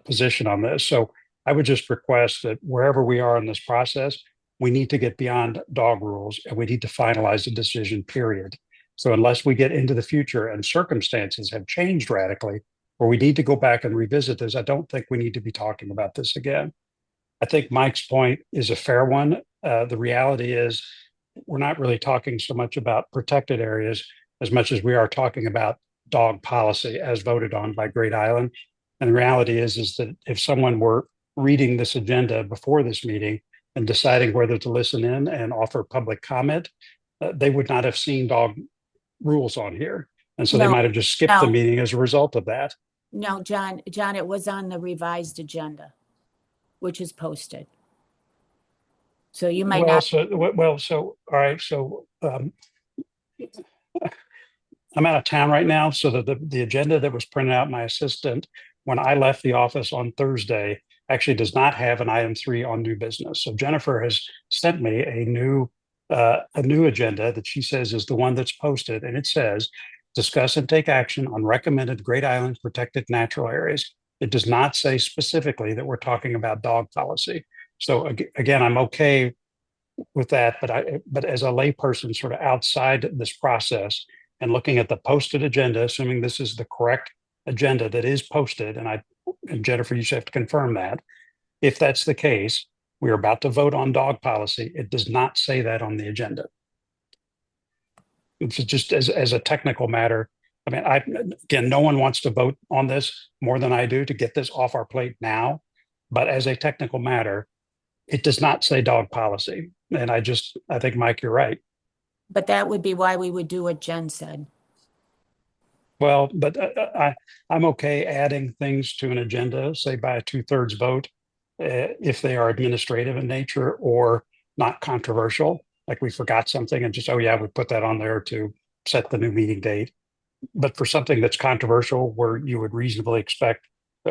position on this. So I would just request that wherever we are in this process, we need to get beyond dog rules and we need to finalize the decision, period. So unless we get into the future and circumstances have changed radically, or we need to go back and revisit this, I don't think we need to be talking about this again. I think Mike's point is a fair one. The reality is we're not really talking so much about protected areas as much as we are talking about dog policy as voted on by Great Island. And the reality is that if someone were reading this agenda before this meeting and deciding whether to listen in and offer public comment, they would not have seen dog rules on here. And so they might have just skipped the meeting as a result of that. No, John, it was on the revised agenda, which is posted. So you might not. So all right. So I'm out of town right now. So the agenda that was printed out, my assistant, when I left the office on Thursday, actually does not have an item 3 on new business. So Jennifer has sent me a new agenda that she says is the one that's posted, and it says discuss and take action on recommended Great Island protected natural areas. It does not say specifically that we're talking about dog policy. So again, I'm okay with that, but as a layperson sort of outside this process and looking at the posted agenda, assuming this is the correct agenda that is posted, and Jennifer, you should have to confirm that. If that's the case, we're about to vote on dog policy. It does not say that on the agenda. It's just as a technical matter. I mean, again, no one wants to vote on this more than I do to get this off our plate now. But as a technical matter, it does not say dog policy. And I think, Mike, you're right. But that would be why we would do what Jen said. Well, but I'm okay adding things to an agenda, say by a 2/3 vote, if they are administrative in nature or not controversial, like we forgot something and just, oh yeah, we put that on there to set the new meeting date. But for something that's controversial, where you would reasonably expect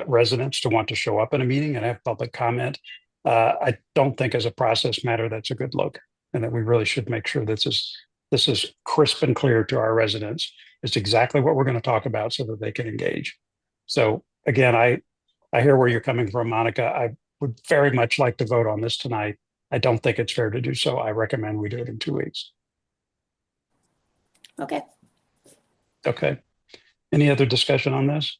residents to want to show up in a meeting and have public comment. I don't think as a process matter, that's a good look, and that we really should make sure this is crisp and clear to our residents. It's exactly what we're going to talk about so that they can engage. So again, I hear where you're coming from, Monica. I would very much like to vote on this tonight. I don't think it's fair to do so. I recommend we do it in 2 weeks. Okay. Okay. Any other discussion on this?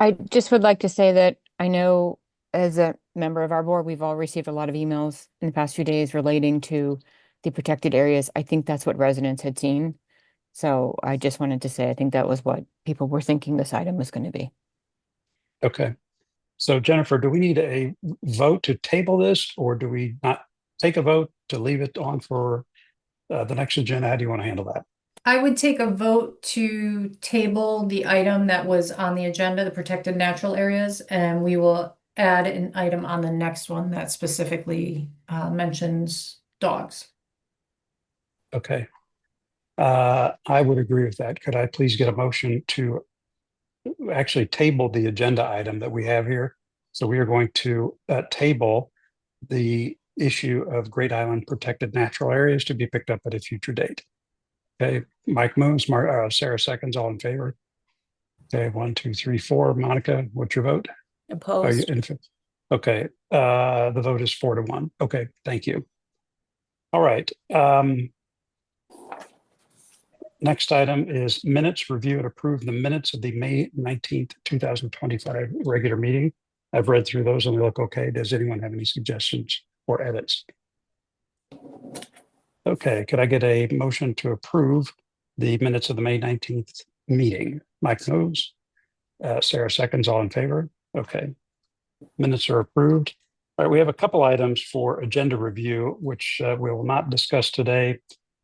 I just would like to say that I know as a member of our board, we've all received a lot of emails in the past few days relating to the protected areas. I think that's what residents had seen. So I just wanted to say, I think that was what people were thinking this item was going to be. Okay. So Jennifer, do we need a vote to table this, or do we not take a vote to leave it on for the next agenda? How do you want to handle that? I would take a vote to table the item that was on the agenda, the protected natural areas, and we will add an item on the next one that specifically mentions dogs. Okay. I would agree with that. Could I please get a motion to actually table the agenda item that we have here? So we are going to table the issue of Great Island protected natural areas to be picked up at a future date. Okay, Mike moves, Sarah seconds, all in favor. Okay, 1, 2, 3, 4. Monica, what's your vote? Are you Opposed. in? Okay, the vote is 4 to 1. Okay, thank you. All right. Next item is minutes. Review and approve the minutes of the May 19th, 2025 regular meeting. I've read through those and they look okay. Does anyone have any suggestions or edits? Okay, could I get a motion to approve the minutes of the May 19th meeting? Mike moves. Sarah seconds, all in favor. Okay, minutes are approved. All right, we have a couple items for agenda review, which we will not discuss today.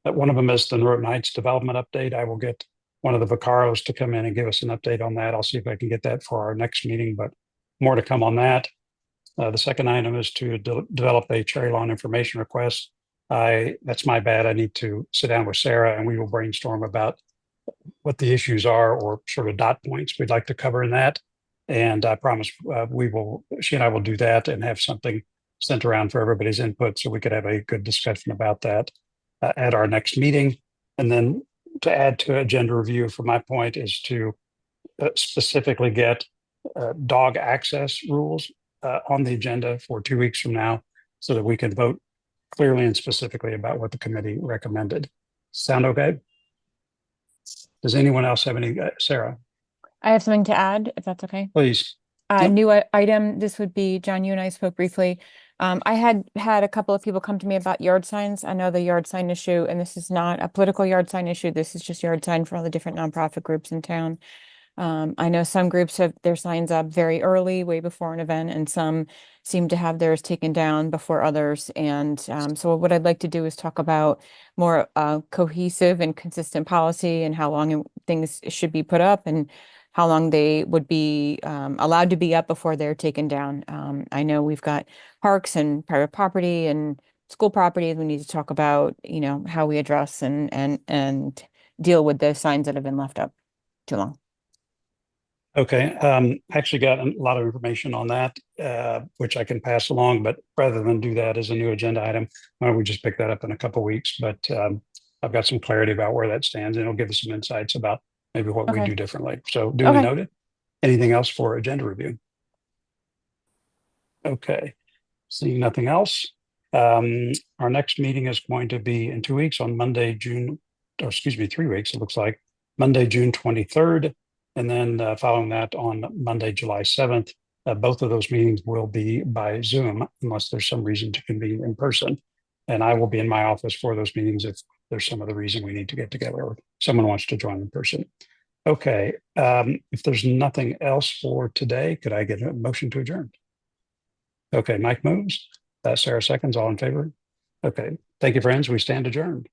One of them is the Roanoke Heights development update. I will get one of the Vacaros to come in and give us an update on that. I'll see if I can get that for our next meeting, but more to come on that. The second item is to develop a cherry lawn information request. That's my bad. I need to sit down with Sarah and we will brainstorm about what the issues are or sort of dot points we'd like to cover in that. And I promise she and I will do that and have something sent around for everybody's input so we could have a good discussion about that at our next meeting. And then to add to agenda review, from my point, is to specifically get dog access rules on the agenda for 2 weeks from now so that we can vote clearly and specifically about what the committee recommended. Sound okay? Does anyone else have any? Sarah? I have something to add, if that's okay. Please. Yep. New item, this would be, John, you and I spoke briefly. I had a couple of people come to me about yard signs. I know the yard sign issue, and this is not a political yard sign issue. This is just yard sign for all the different nonprofit groups in town. I know some groups have their signs up very early, way before an event, and some seem to have theirs taken down before others. And so what I'd like to do is talk about more cohesive and consistent policy and how long things should be put up and how long they would be allowed to be up before they're taken down. I know we've got parks and private property and school property. We need to talk about, how we address and deal with the signs that have been left up too long. Okay, I actually got a lot of information on that, which I can pass along, but rather than do that as a new agenda item, why don't we just pick that up in a couple of weeks? But I've got some clarity about where that stands and it'll give us some insights about maybe what we do differently. So duly noted. Anything else for agenda review? Okay, seeing nothing else. Our next meeting is going to be in 2 weeks on Monday, 3 weeks, it looks like. Monday, June 23rd. And then following that on Monday, July 7th. Both of those meetings will be by Zoom unless there's some reason to convene in person. And I will be in my office for those meetings if there's some other reason we need to get together or someone wants to join in person. Okay, if there's nothing else for today, could I get a motion to adjourn? Okay, Mike moves. Sarah seconds, all in favor? Okay, thank you, friends. We stand adjourned.